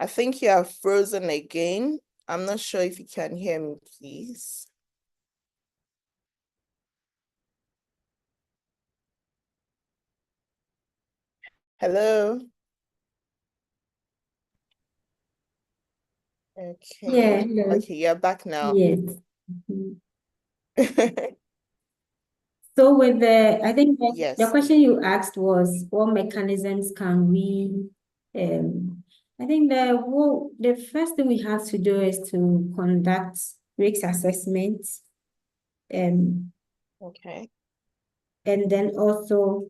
I think you are frozen again. I'm not sure if you can hear me, please. Hello? Yeah, Okay. hello. Okay, you're back now. Yes. Mhm. So with I think the Yes. question you asked was what mechanisms can we, I think the first thing we have to do is to conduct risk assessments, um, Okay. and then also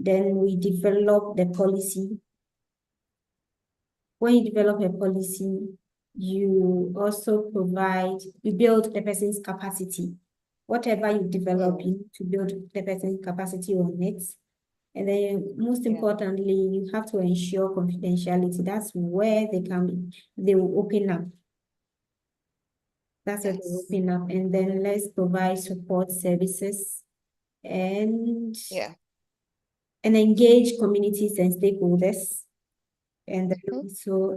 then we develop the policy. When you develop a policy, you also you build the person's capacity. Whatever you develop, Mm, you need to build the person's capacity on it. And then most yeah. importantly, you have to ensure confidentiality. That's where they will open up. That's where they will Yes. open up. And then let's provide support services and Yeah. and engage communities and stakeholders. And then Mhm. also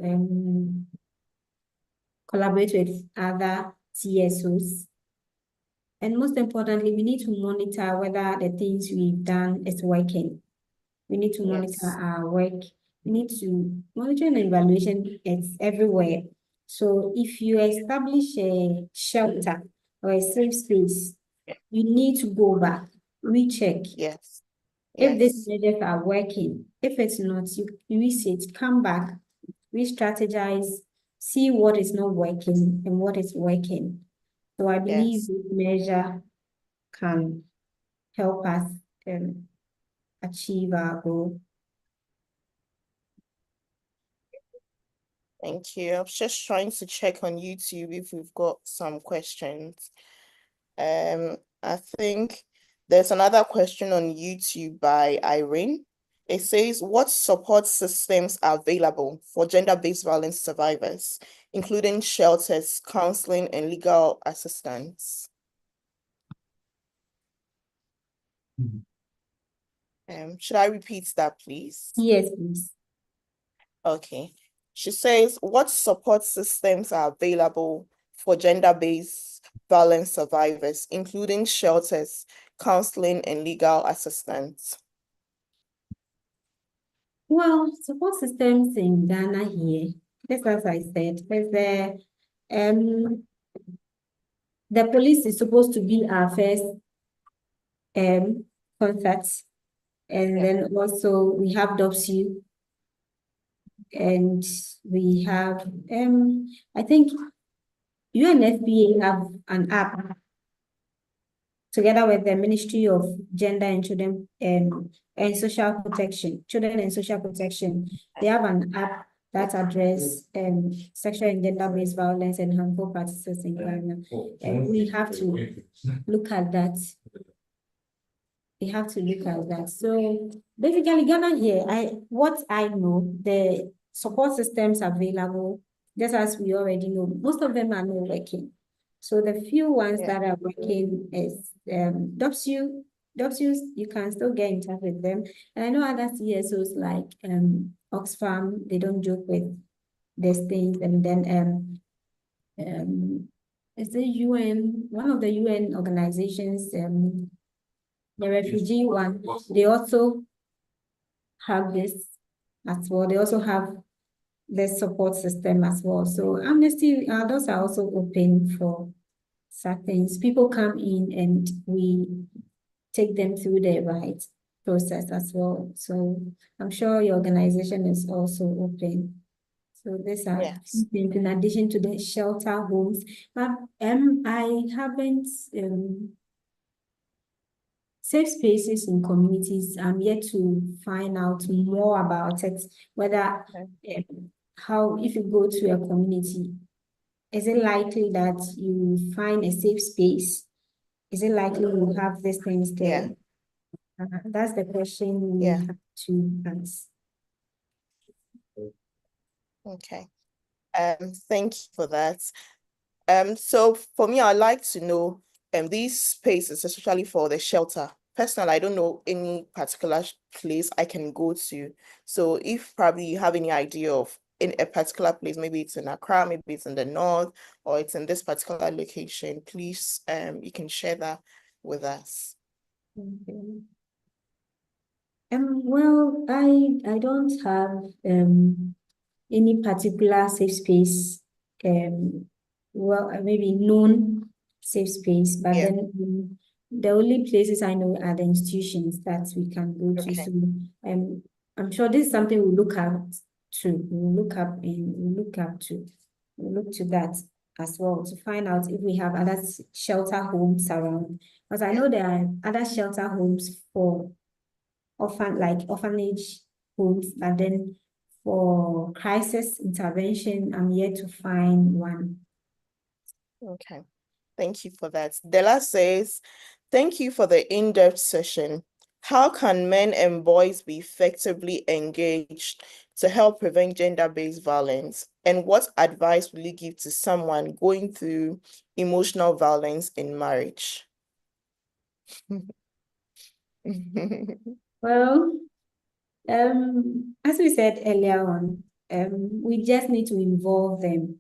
collaborate with other TSOs. And most importantly, we need to monitor whether the things we've done is working. We need to monitor Yes. our work. We need to monitor and evaluation. It's everywhere. So if you establish a shelter or a safe space, you need to go back, recheck Yes. if these Yes. measures are working. If it's not, you reset, come back, re-strategize, see what is not working and what is working. So I believe Yes. this measure can help us achieve our goal. Thank you. I was just trying to check on YouTube if we've got some questions. I think there's another question on YouTube by Irene. It says, what support systems are available for gender-based violence survivors, including shelters, counseling, and legal assistance? Should I repeat that, please? Yes, please. Okay. She says, what support systems are available for gender-based violence survivors, including shelters, counseling, and legal assistance? Well, support systems in Ghana here, just as I said, the police is supposed to be our first contact, and then also we have DOPSU, and we have I think UNFPA have an app together with the Ministry of Gender and Children and Social Protection, Children and Social Protection. They have an app that address sexual and gender-based violence and harmful practices in Ghana. And we have to look at that. We have to look at that. So basically, Ghana here, what I know, the support systems available, just as we already know, most of them are not working. So the few ones that are working is DOPSU, you can still get in touch with them. And I know other CSOs like Oxfam, they don't joke with these things. And then it's the UN, one of the UN organizations, the refugee one, they also have this as well. They also have the support system as well. So Amnesty, those are also open for such things. People come in and we take them through the right process as well. So I'm sure your organization is also open. So these are things in addition to the shelter homes. But I haven't safe spaces in communities. I'm yet to find out more about it, whether how, if you go to a community, is it likely that you find a safe space? Is it likely you have these things there? That's the question we have to ask. Okay. Thank you for that. So for me, I'd like to know these spaces, especially for the shelter. Personally, I don't know any particular place I can go to. So if probably you have any idea of in a particular place, maybe it's in Accra, maybe it's in the north, or it's in this particular location, please you can share that with us. Okay. Well, I don't have any particular safe space, well, maybe known safe space, but then the only places I know are the institutions that we can go to. So I'm sure this is something we'll look at to, we'll look up and we'll look to that as well to find out if we have other shelter homes around. Because I know there are other shelter homes for orphanage homes, but then for crisis intervention, I'm yet to find one. Okay, thank you for that. Della says, thank you for the in-depth session. How can men and boys be effectively engaged to help prevent gender-based violence? And what advice will you give to someone going through emotional violence in marriage? Well, as we said earlier on, we just need to involve them.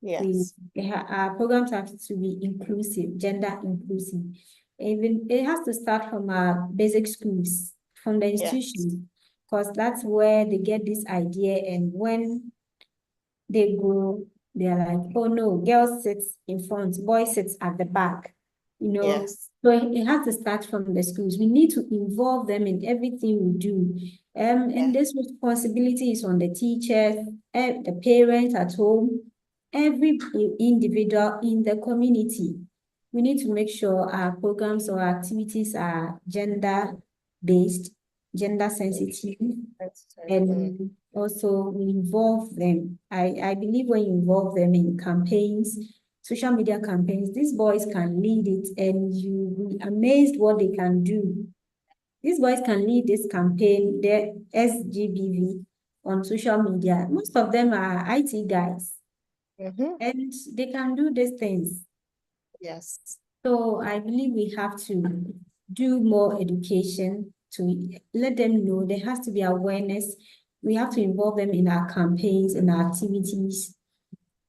Yes. Our programs have to be inclusive, gender inclusive. Even it has to start from our basic schools, from the institutions, because that's where they get this idea. And when they go, they're like, oh no, girls sit in front, boys sit at the back, you know. So it has to start from the schools. We need to involve them in everything we do. And this responsibility is on the teachers, the parents at home, every individual in the community. We need to make sure our programs or activities are gender-based, gender sensitive, and also we involve them. I believe when you involve them in campaigns, social media campaigns, these boys can lead it and you will be amazed what they can do. These boys can lead this campaign, the SGBV on social media. Most of them are IT guys. And they can do these things. Yes. So I believe we have to do more education to let them know there has to be awareness. we have to involve them in our campaigns, in our activities.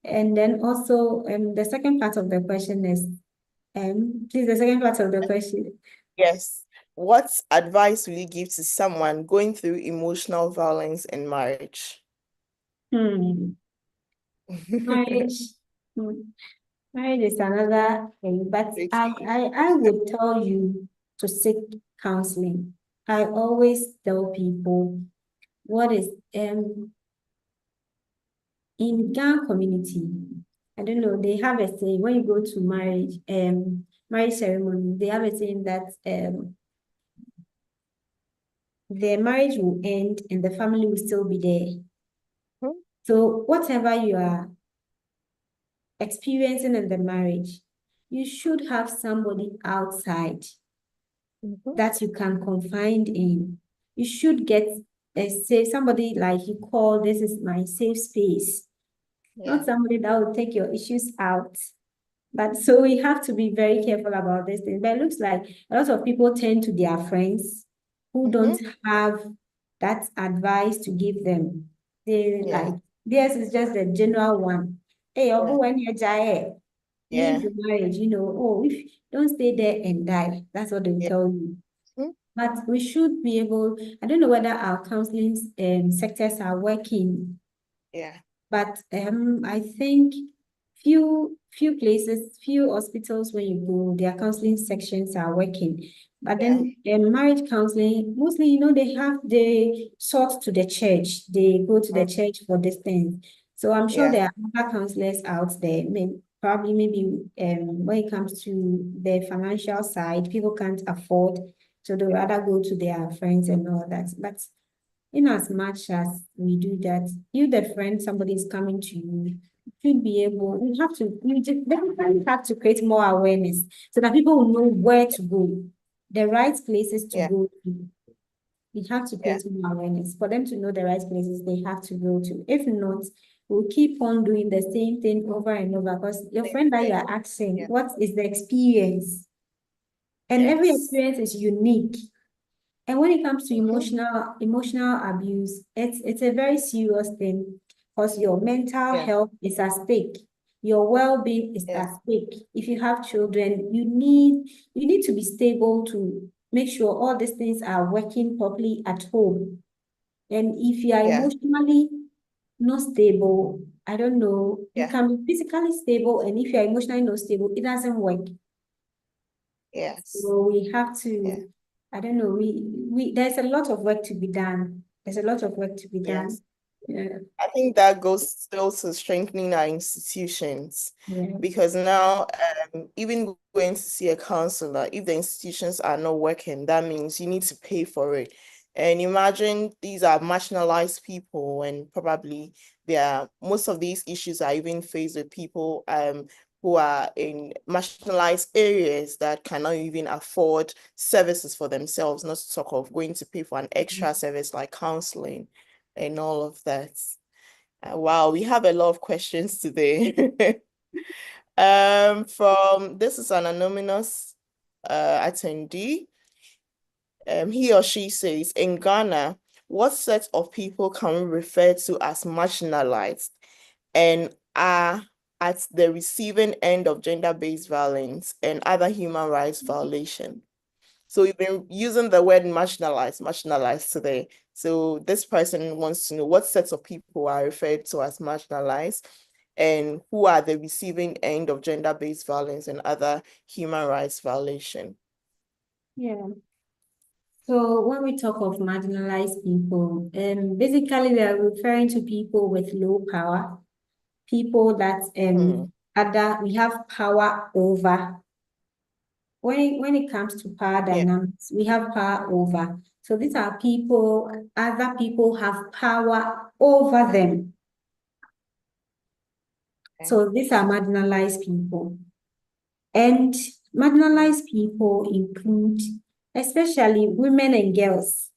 And then also, the second part of the question is, please, the second part of the question. Yes. What advice will you give to someone going through emotional violence in marriage? Marriage. Hmm. Marriage is another thing, but I would tell you to seek counseling. I always tell people what is in Ghana community. I don't know, they have a saying when you go to marriage ceremony, they have a saying that the marriage will end and the family will still be there. So whatever you are experiencing in the marriage, you should have somebody outside that you can confide in. You should get somebody like you call, this is my safe space. Yeah. Not somebody that will take your issues out. But so we have to be very careful about this thing. But it looks like a lot of people turn to their friends who don't have that advice to give them. They like, theirs is just the general one. Hey, when you're leave the marriage, if don't stay there and die. That's what they'll tell you. But we should be able, I don't know whether our counseling sectors are working. Yeah. But I think few places, few hospitals when you go, their counseling sections are working. But then marriage counseling, mostly, they sort to the church. They go to the church for this thing. So I'm sure there are other counselors out there. Maybe when it comes to the financial side, people can't afford, so they rather go to their friends and all that. But in as much as we do that, you, the friend, somebody is coming to you, should be able, we definitely have to create more awareness so that people will know where to go, the right places to go to. We have to create more awareness for them to know the right places they have to go to. If not, we'll keep on doing the same thing over and over because your friend that you are asking, what is the experience? And every experience is unique. And when it comes to emotional abuse, it's a very serious thing because your mental health is at stake. Your well-being is at stake. If you have children, you need to be stable to make sure all these things are working properly at home. And if you are emotionally not stable, I don't know, you can be physically stable, and if you are emotionally not stable, it doesn't work. So we have to, I don't know, there's a lot of work to be done. There's a lot of work to be done. Yeah. I think that goes still to strengthening our institutions because now even going to see a counselor, if the institutions are not working, that means you need to pay for it. And imagine these are marginalized people, and probably most of these issues are even faced with people who are in marginalized areas that cannot even afford services for themselves, not to talk of going to pay for an extra service like counseling and all of that. Wow, we have a lot of questions today. This is an anonymous attendee. He or she says, in Ghana, what set of people can we refer to as marginalized and are at the receiving end of gender-based violence and other human rights violation? So we've been using the word marginalized today. So this person wants to know what sets of people are referred to as marginalized and who are the receiving end of gender-based violence and other human rights violation. Yeah. So when we talk of marginalized people, basically we are referring to people with low power, people that we have power over. When it comes to power dynamics, we have power over. So these are people, other people have power over them. So these are marginalized people. And marginalized people include especially women and girls,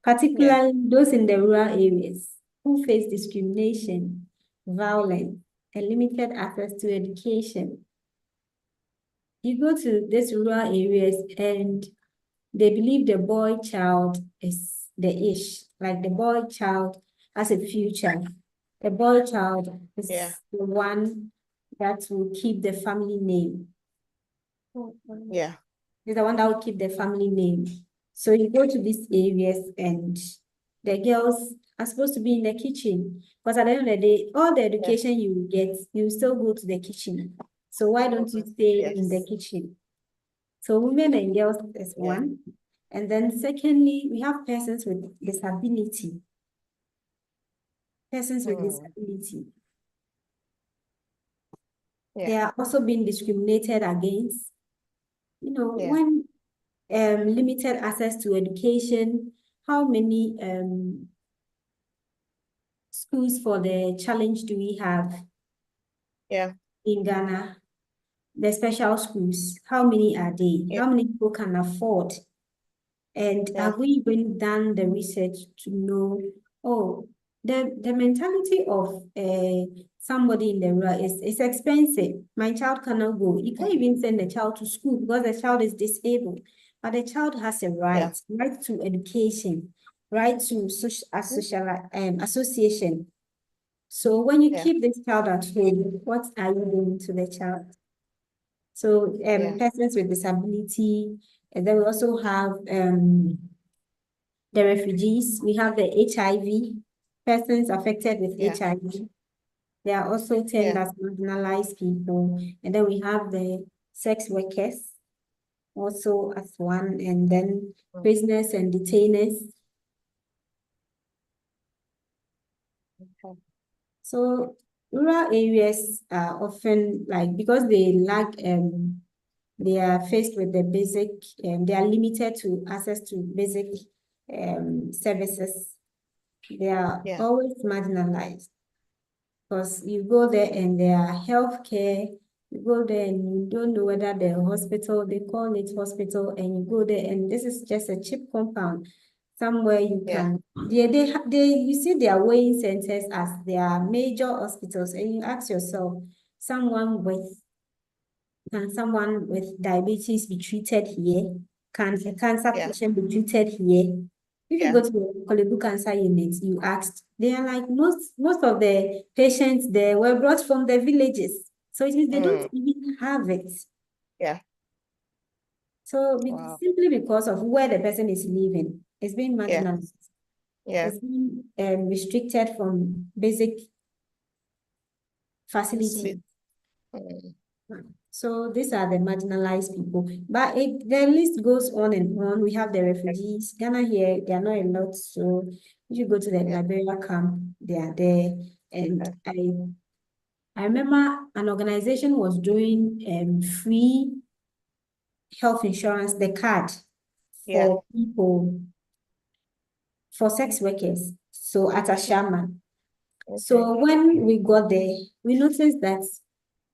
particularly those in the rural areas who face discrimination, violence, and limited access to education. You go to these rural areas and they believe the boy child is the ish, like the boy child has a future. The boy child is the one that will keep the family name. Yeah. Is the one that will keep the family name. So you go to these areas and the girls are supposed to be in the kitchen. Because at the end of the day, all the education you get, you still go to the kitchen. So why don't you stay in the kitchen? So women and girls is one. And then secondly, we have persons with disability. Persons with disability. They are also being discriminated against. You know, when limited access to education, how many schools for the challenge do we have in Ghana? The special schools, how many are they? How many people can afford? And have we even done the research to know, oh, the mentality of somebody in the rural is expensive. My child cannot go. You can't even send the child to school because the child is disabled. But the child has a right to education, right to social association. So when you keep this child at home, what are you doing to the child? So persons with disability, and then we also have the refugees. We have the HIV, persons affected with HIV. They are also termed as marginalized people. And then we have the sex workers also as one, and then prisoners and detainers. So rural areas are often because they lack they are faced with the basic, they are limited to access to basic services. They are always marginalized because you go there and there are healthcare, you go there and you don't know whether the hospital, they call it hospital, and you go there and this is just a cheap compound. Somewhere you can, you see their weighing centers as their major hospitals, and you ask yourself, can someone with diabetes be treated here? Can a cancer patient be treated here? If you go to the Kolebu Cancer Unit, you asked, they are like most of the patients there were brought from the villages. So it means they don't even have it. So simply because of where the person is living, it's being marginalized. It's being restricted from basic facilities. So these are the marginalized people. But the list goes on and on. We have the refugees. Ghana here, they are not a lot. So if you go to the Liberia camp, they are there. And I remember an organization was doing free health insurance, the card for people, for sex workers. So at Ashama. So when we got there, we noticed that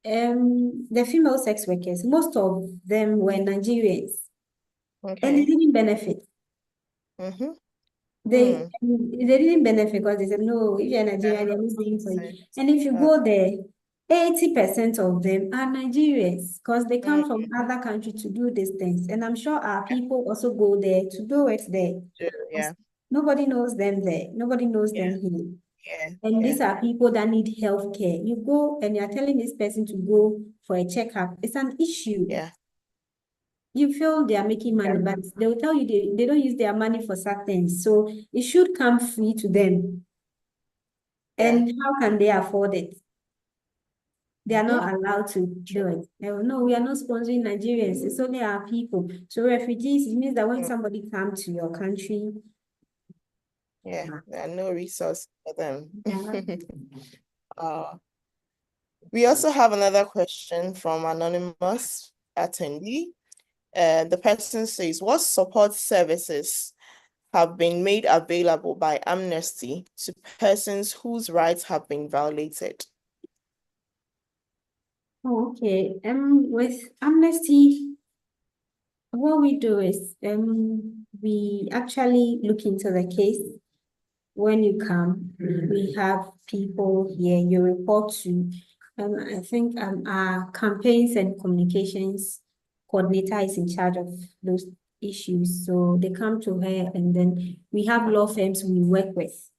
the female sex workers, most of them were Nigerians, and they didn't benefit. They didn't benefit because they said, no, if you're Nigerian, they're not paying for you. And if you go there, 80% of them are Nigerians because they come from other countries to do these things. And I'm sure our people also go there to do it there. Nobody knows them there. Nobody knows them here. And these are people that need health care. You go and you're telling this person to go for a checkup. It's an issue. You feel they are making money, but they will tell you they don't use their money for certain things. So it should come free to them. And how can they afford it? They are not allowed to do it. No, we are not sponsoring Nigerians. It's only our people. So refugees, it means that when somebody comes to your country, there are no resources for them. We also have another question from anonymous attendee. The person says, what support services have been made available by Amnesty to persons whose rights have been violated? Okay. With Amnesty, what we do is we actually look into the case. When you come, we have people here, you report to, I think our campaigns and communications coordinator is in charge of those issues. So they come to her, and then we have law firms we work with.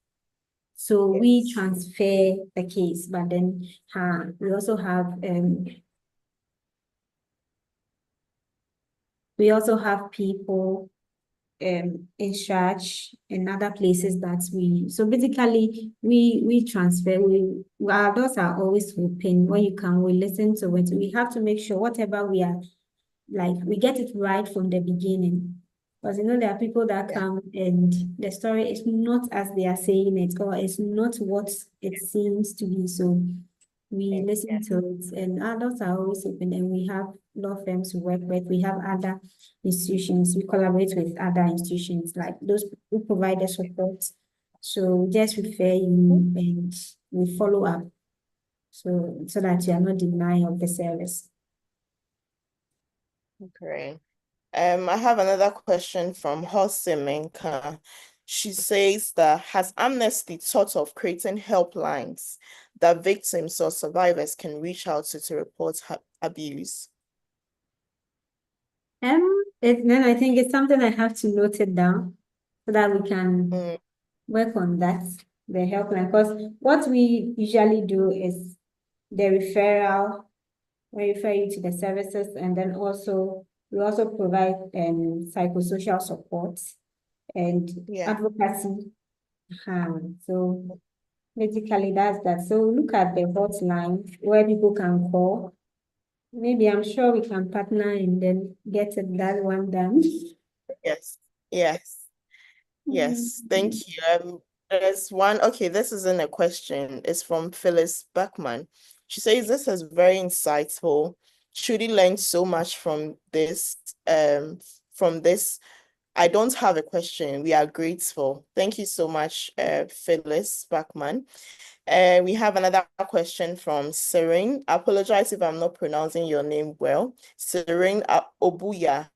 So we Yes. transfer the case, but then we also have people in charge in other places that so basically we transfer. Our doors are always open. When you come, we listen to it. We have to make sure whatever we are, like, we get it right from the beginning. Because there are people that Yeah. come and the story is not as they are saying it, or it's not what it seems to be. So we listen Yeah. to it, and adults are always open, and we have law firms we work with. We have other institutions. We collaborate with other institutions, like those who provide the support. So we just refer you and we follow up, so that you are not denying of the service. Great. I have another question from Hosimenka. She says that has Amnesty thought of creating helplines that victims or survivors can reach out to report abuse? Then I think it's something I have to note it down so that we can Mm, work on that, the helpline. Because what we usually do is the referral. We refer you to the services, and then we also provide psychosocial support and yeah. advocacy. So basically that's that. So look at the hotline where people can call. Maybe I'm sure we can partner and then get that one done. Yes. Yes. Yes. Thank you. There's one. Okay, this isn't a question. It's from Phyllis Beckman. She says this is very insightful. Trudy learned so much from this. From this. I don't have a question. We are grateful. Thank you so much, Phyllis Beckman. We have another question from Serene. I apologize if I'm not pronouncing your name well. Serene Obuya.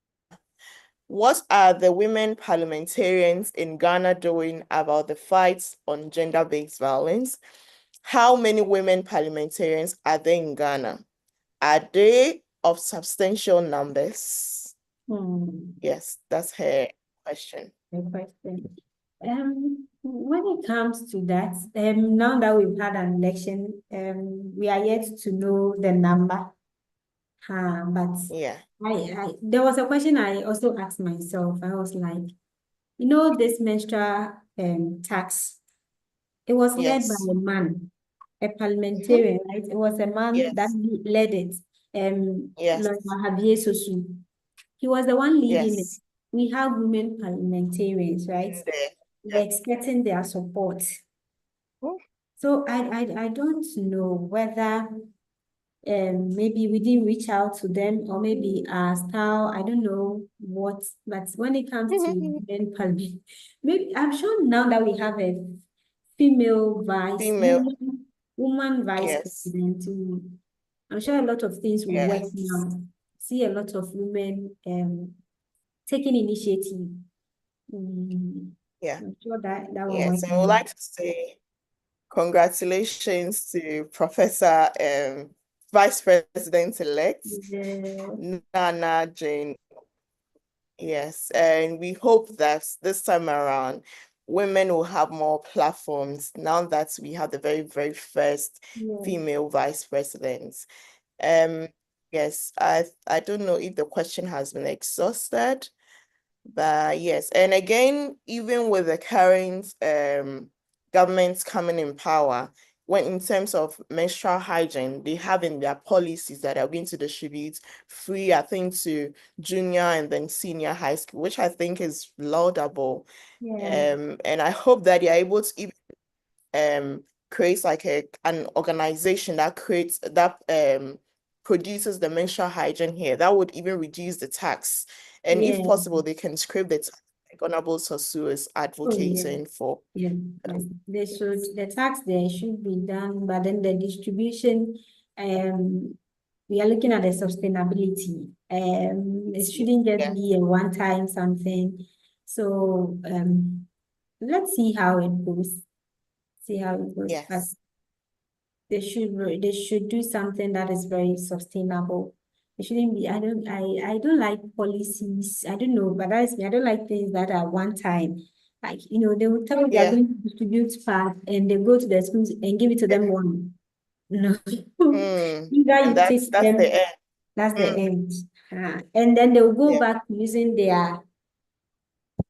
What are the women parliamentarians in Ghana doing about the fight on gender-based violence? How many women parliamentarians are there in Ghana? Are they of substantial numbers? Yes, that's her question. Good question. When it comes to that, now that we've had an election, we are yet to know the number. But Yeah. there was a question I also asked myself. I was like, this menstrual tax, it was led by Yes. a man, a parliamentarian, right? It was a man that Yes. led it. Yes. Lord Mahabir Sosu. He was the one leading it. Yes. We have women parliamentarians, right? There. We're expecting their support. Yeah. So I don't know whether maybe we didn't reach out to them, or maybe our style, I don't know what, but when it comes to men parliament, maybe I'm sure now that we have a female Female. woman vice Yes. president, I'm sure a lot of things will work Yes. now. See a lot of women taking initiative. Yeah. I'm sure that will work Yes. And I would now. like to say congratulations to Professor Vice President-elect Yeah. Nana Jane. Yes, and we hope that this time around, women will have more platforms now that we have the very, very first Yeah. female vice president. Um, yes, I don't know if the question has been exhausted. But yes, and again, even with the current governments coming in power, when in terms of menstrual hygiene, they have in their policies that are going to distribute free, I think, to junior and then senior high school, which I think is laudable. Yeah. And I hope that they're able to even create like an organization that creates that produces the menstrual hygiene here. That would even reduce the tax. And if Yeah. possible, they can scrape the tax, like Honorable Sosu is Oh, yeah. advocating for. Yeah. Yes. The tax there should be done, but then the distribution, we are looking at the sustainability. It shouldn't just Yeah, be a one-time something. So, let's see how it goes. See how it goes. But yes. they should do something that is very sustainable. It shouldn't be. I don't like policies. I don't know, but that's me. I don't like things that are one time. Like, they will tell you they are Yeah. going to distribute pads and they go to the schools and give it to them one. No. Either And you that's teach that's the them, end. that's the Mm, end. And then they'll go yeah. back to using their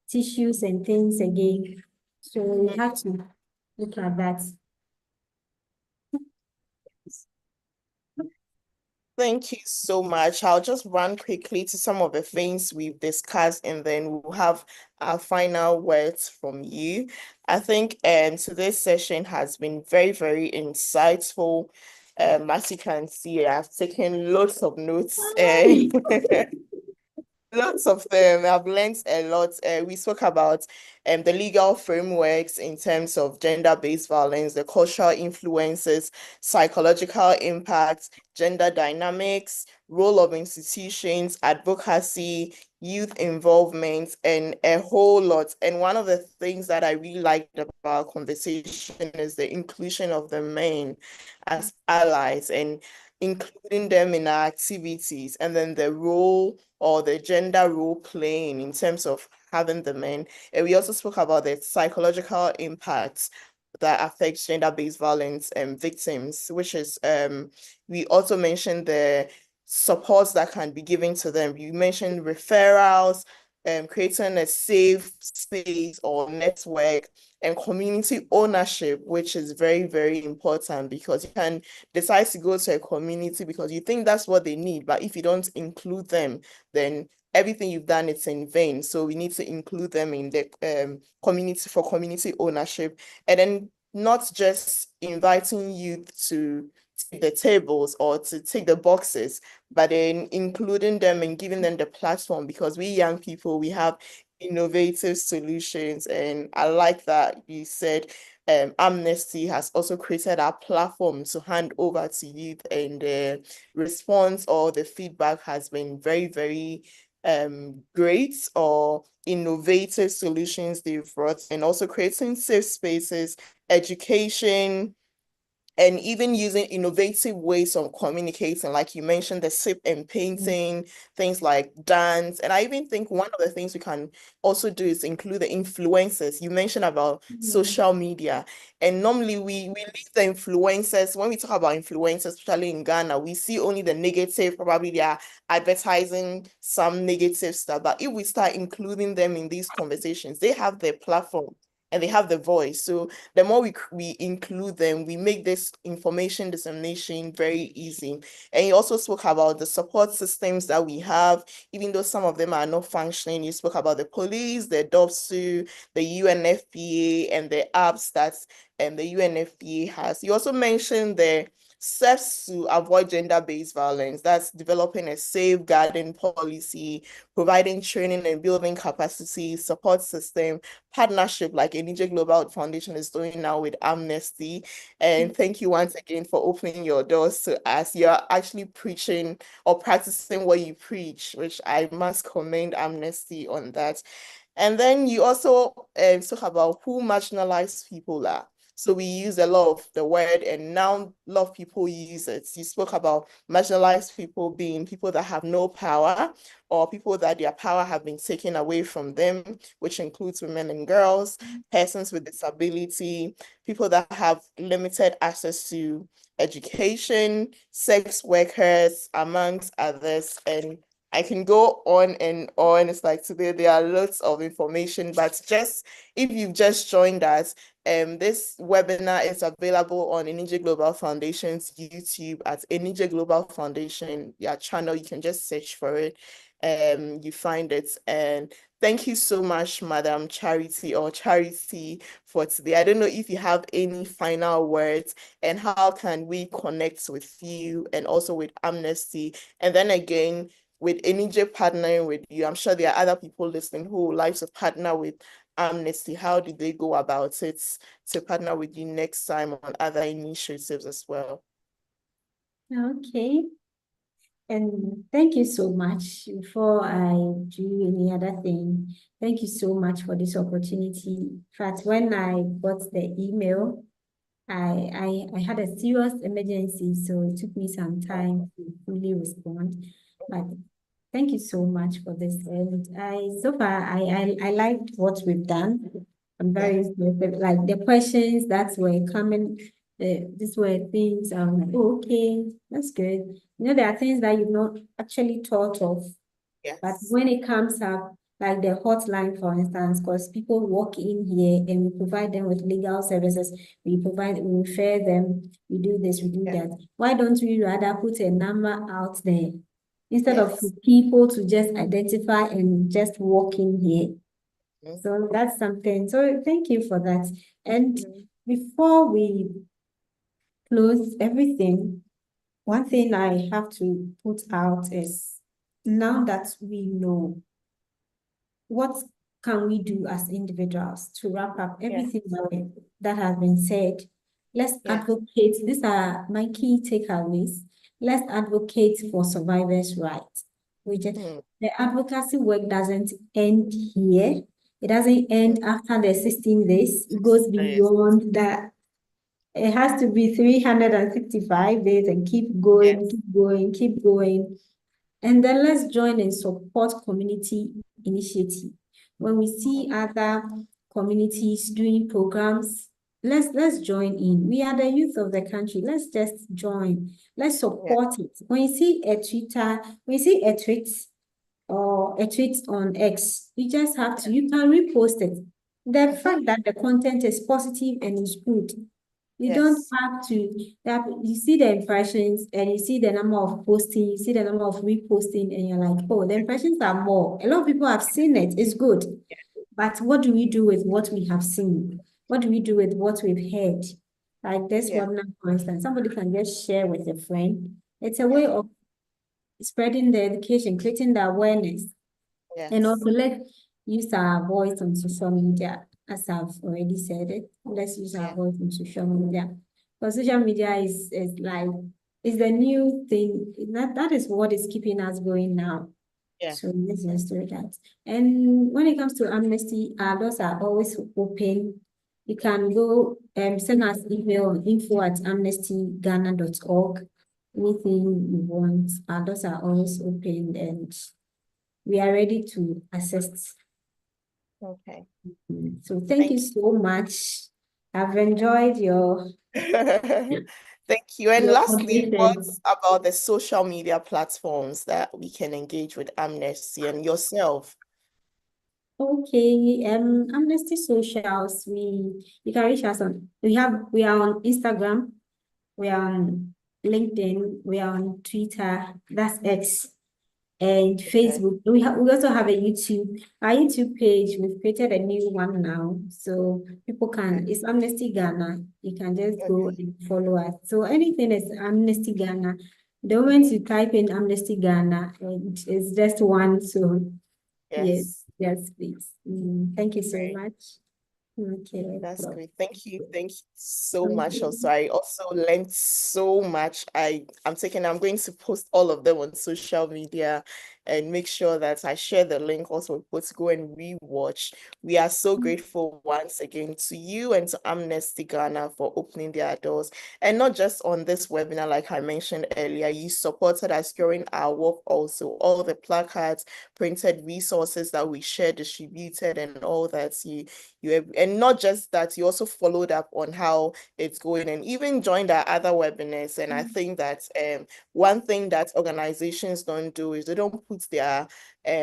tissues and things again. So we have to look at that. Thank you so much. I'll just run quickly to some of the things we've discussed and then we'll have our final words from you. I think today's session has been very, very insightful. As you can see, I've taken lots of notes. Lots of them. I've learned a lot. We spoke about the legal frameworks in terms of gender-based violence, the cultural influences, psychological impacts, gender dynamics, role of institutions, advocacy, youth involvement, and a whole lot. And one of the things that I really liked about our conversation is the inclusion of the men as allies and including them in our activities, and then the role or the gender role playing in terms of having the men. And we also spoke about the psychological impacts that affects gender-based violence and victims, which is we also mentioned the supports that can be given to them. You mentioned referrals, creating a safe space or network, and community ownership, which is very, very important because you can decide to go to a community because you think that's what they need, but if you don't include them, then everything you've done is in vain. So we need to include them in the community for community ownership, and then not just inviting youth to take the tables or to take the boxes, but then including them and giving them the platform because we young people, we have innovative solutions. And I like that you said Amnesty has also created a platform to hand over to youth, and the response or the feedback has been very, very great or innovative solutions they've brought, and also creating safe spaces, education, and even using innovative ways of communicating, like you mentioned, the sip and painting, things like dance. And I even think one of the things we can also do is include the influencers. You mentioned about Yeah. social media. And normally we leave the influencers, when we talk about influencers, especially in Ghana, we see only the negative, probably they are advertising some negative stuff. But if we start including them in these conversations, they have their platform and they have the voice. So the more we include them, we make this information dissemination very easy. And you also spoke about the support systems that we have, even though some of them are not functioning. You spoke about the police, the DOPSU, the UNFPA, and the apps that the UNFPA has. You also mentioned the steps to avoid gender-based violence. That's developing a safeguarding policy, providing training and building capacity, support system, partnership like ANIJIE Global Foundation is doing now with Amnesty. And thank you once again for opening your doors to us. You're actually preaching or practicing what you preach, which I must commend Amnesty on that. And then you also talk about who marginalized people are. So we use a lot of the word, and now a lot of people use it. You spoke about marginalized people being people that have no power or people that their power have been taken away from them, which includes women and girls, persons with disability, people that have limited access to education, sex workers, amongst others. And I can go on and on. It's like today there are lots of information, but just if you've just joined us, this webinar is available on ANIJIE Global Foundation's YouTube at ANIJIE Global Foundation, your channel. You can just search for it. You find it. And thank you so much, Madam Charity or Charity, for today. I don't know if you have any final words, and how can we connect with you and also with Amnesty? And then again, with ANIJIE partnering with you, I'm sure there are other people listening who would like to partner with Amnesty. How did they go about it to partner with you next time on other initiatives as well? Okay. And thank you so much. Before I do any other thing, thank you so much for this opportunity. In fact, when I got the email, I had a serious emergency, so it took me some time to fully respond. But thank you so much for this. And so far, I liked what we've done. I'm very impressed. Like the questions that were coming, these were things oh, okay, that's good. You know, there are things that you've not actually thought of, but Yes. when it comes up, like the hotline, for instance, because people walk in here and we provide them with legal services, we refer them, we do this, we do that. Why don't we rather put a number out there instead of Yes. people to just identify and just walk in here? Mhm. So that's something. So thank you for that. And Mhm. before we close everything, one thing I have to put out is now that we know, what can we do as individuals to wrap up Yeah. everything that has been said? Let's Yeah. advocate. These are my key takeaways. Let's advocate for survivors' rights. Mm. The advocacy work doesn't end here. It doesn't end Mm. after the 16 days. It goes Yes. beyond that. It has to be 365 days and keep going, Yes. keep going, keep going. And then let's join and support community initiative. When we see other communities doing programs, let's join in. We are the youth of the country. Let's just join. Let's Yeah. support it. When you see a tweet or a tweet on X, you just have to, you can repost it. The Mhm. fact that the content is positive and is good, you don't Yes. have to, that you see the impressions and you see the number of posting, you see the number of reposting, and you're like, oh, the impressions are more. A lot of people have seen it, it's good. But what do we do with what we have seen? What do we do with what we've heard? Like this Yeah. webinar, for instance, somebody can just share with a friend. It's a way Mhm. of spreading the education, creating the awareness. And Yes. also let's use our voice on social media, as I've already said it. Let's use our Yeah. voice on social media. Because social media is like, is the new thing. That is what is keeping us going now. Yeah. So let's just do that. And when it comes to amnesty, our doors are always open. You can go send us email on info@amnestyghana.org. Anything you want, our doors are always open and we are ready to assist. Okay. So thank you Thank so much. I've enjoyed your you. Thank you. And lastly, what contribution. about the social media platforms that we can engage with Amnesty and yourself? Okay, Amnesty Socials, you can reach us on, we are on Instagram, we are on LinkedIn, we are on Twitter, that's X, and Okay. Facebook. We also have a YouTube. Our YouTube page, we've created a new one now. So people Okay. can, it's Amnesty Ghana. You can just go Okay. and follow us. So anything is Amnesty Ghana. The moment Mhm. you type in Amnesty Ghana, it's just one. So yes, Yes. yes, please. Thank you so Great. much. Okay. That's So, great. Thank you. Thank you so much. okay. Also, I also learned so much. I'm going to post all of them on social media and make sure that I share the link also for people to go and rewatch. We are so grateful once again to you and to Amnesty Ghana for opening their doors. And not just on this webinar, like I mentioned earlier, you supported us during our work also. All the placards, printed resources that we shared, distributed, and all that and not just that, you also followed up on how it's going and even joined our other webinars. And I think that one thing that organizations don't do is they don't put their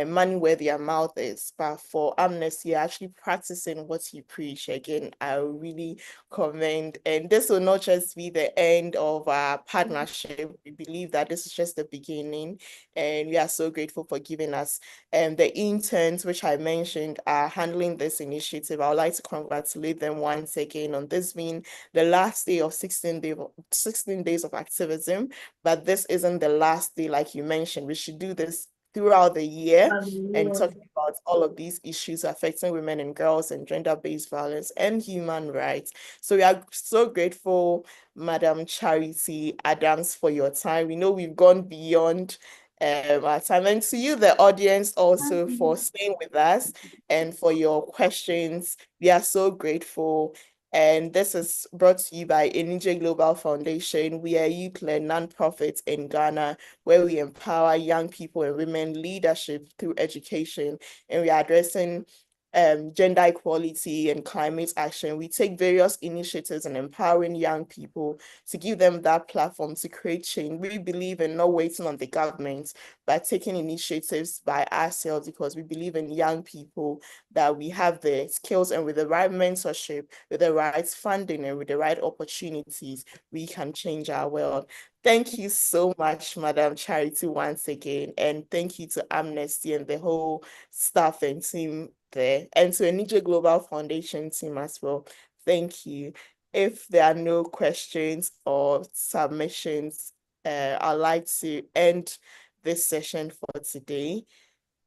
money where their mouth is. But for Amnesty, you're actually practicing what you preach. Again, I really commend. And this will not just be the end of our partnership. We believe that this is just the beginning. And we are so grateful for giving us the interns, which I mentioned, are handling this initiative. I would like to congratulate them once again on this being the last day of 16 days of activism. But this isn't the last day, like you mentioned. We should do this throughout the year and Yeah. talking about all of these issues affecting women and girls and gender-based violence and human rights. So we are so grateful, Madam Charity Adams, for your time. We know we've gone beyond our time. And to you, the audience, also for staying with us and for your questions. We are so grateful. And this is brought to you by ANIJIE Global Foundation. We are a youth-led nonprofit in Ghana where we empower young people and women leadership through education, and we are addressing gender equality and climate action. We take various initiatives in empowering young people to give them that platform to create change. We believe in not waiting on the government, but taking initiatives by ourselves, because we believe in young people, that we have the skills, and with the right mentorship, with the right funding, and with the right opportunities, we can change our world. Thank you so much, Madam Charity, once again. And thank you to Amnesty and the whole staff and team there, and to ANIJIE Global Foundation team as well. Thank you. If there are no questions or submissions, I'd like to end this session for today.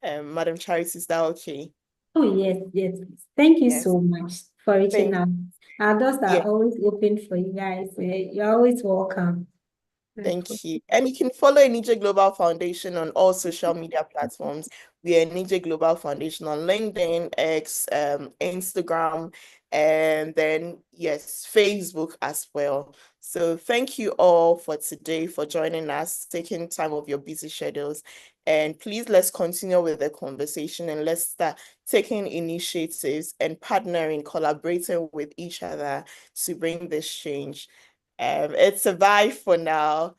Madam Charity, is that okay? Oh, yes, yes. Thank you Yes. so much for reaching Thank out. Our doors Yeah. are always open for you guys. You're always welcome. Okay. Thank you. And you can follow ANIJIE Global Foundation on all social media platforms. We are ANIJIE Global Foundation on LinkedIn, X, Instagram, and then, yes, Facebook as well. So thank you all for today, for joining us, taking time of your busy schedules. And please, let's continue with the conversation, and let's start taking initiatives and partnering, collaborating with each other to bring this change. It's a bye for now.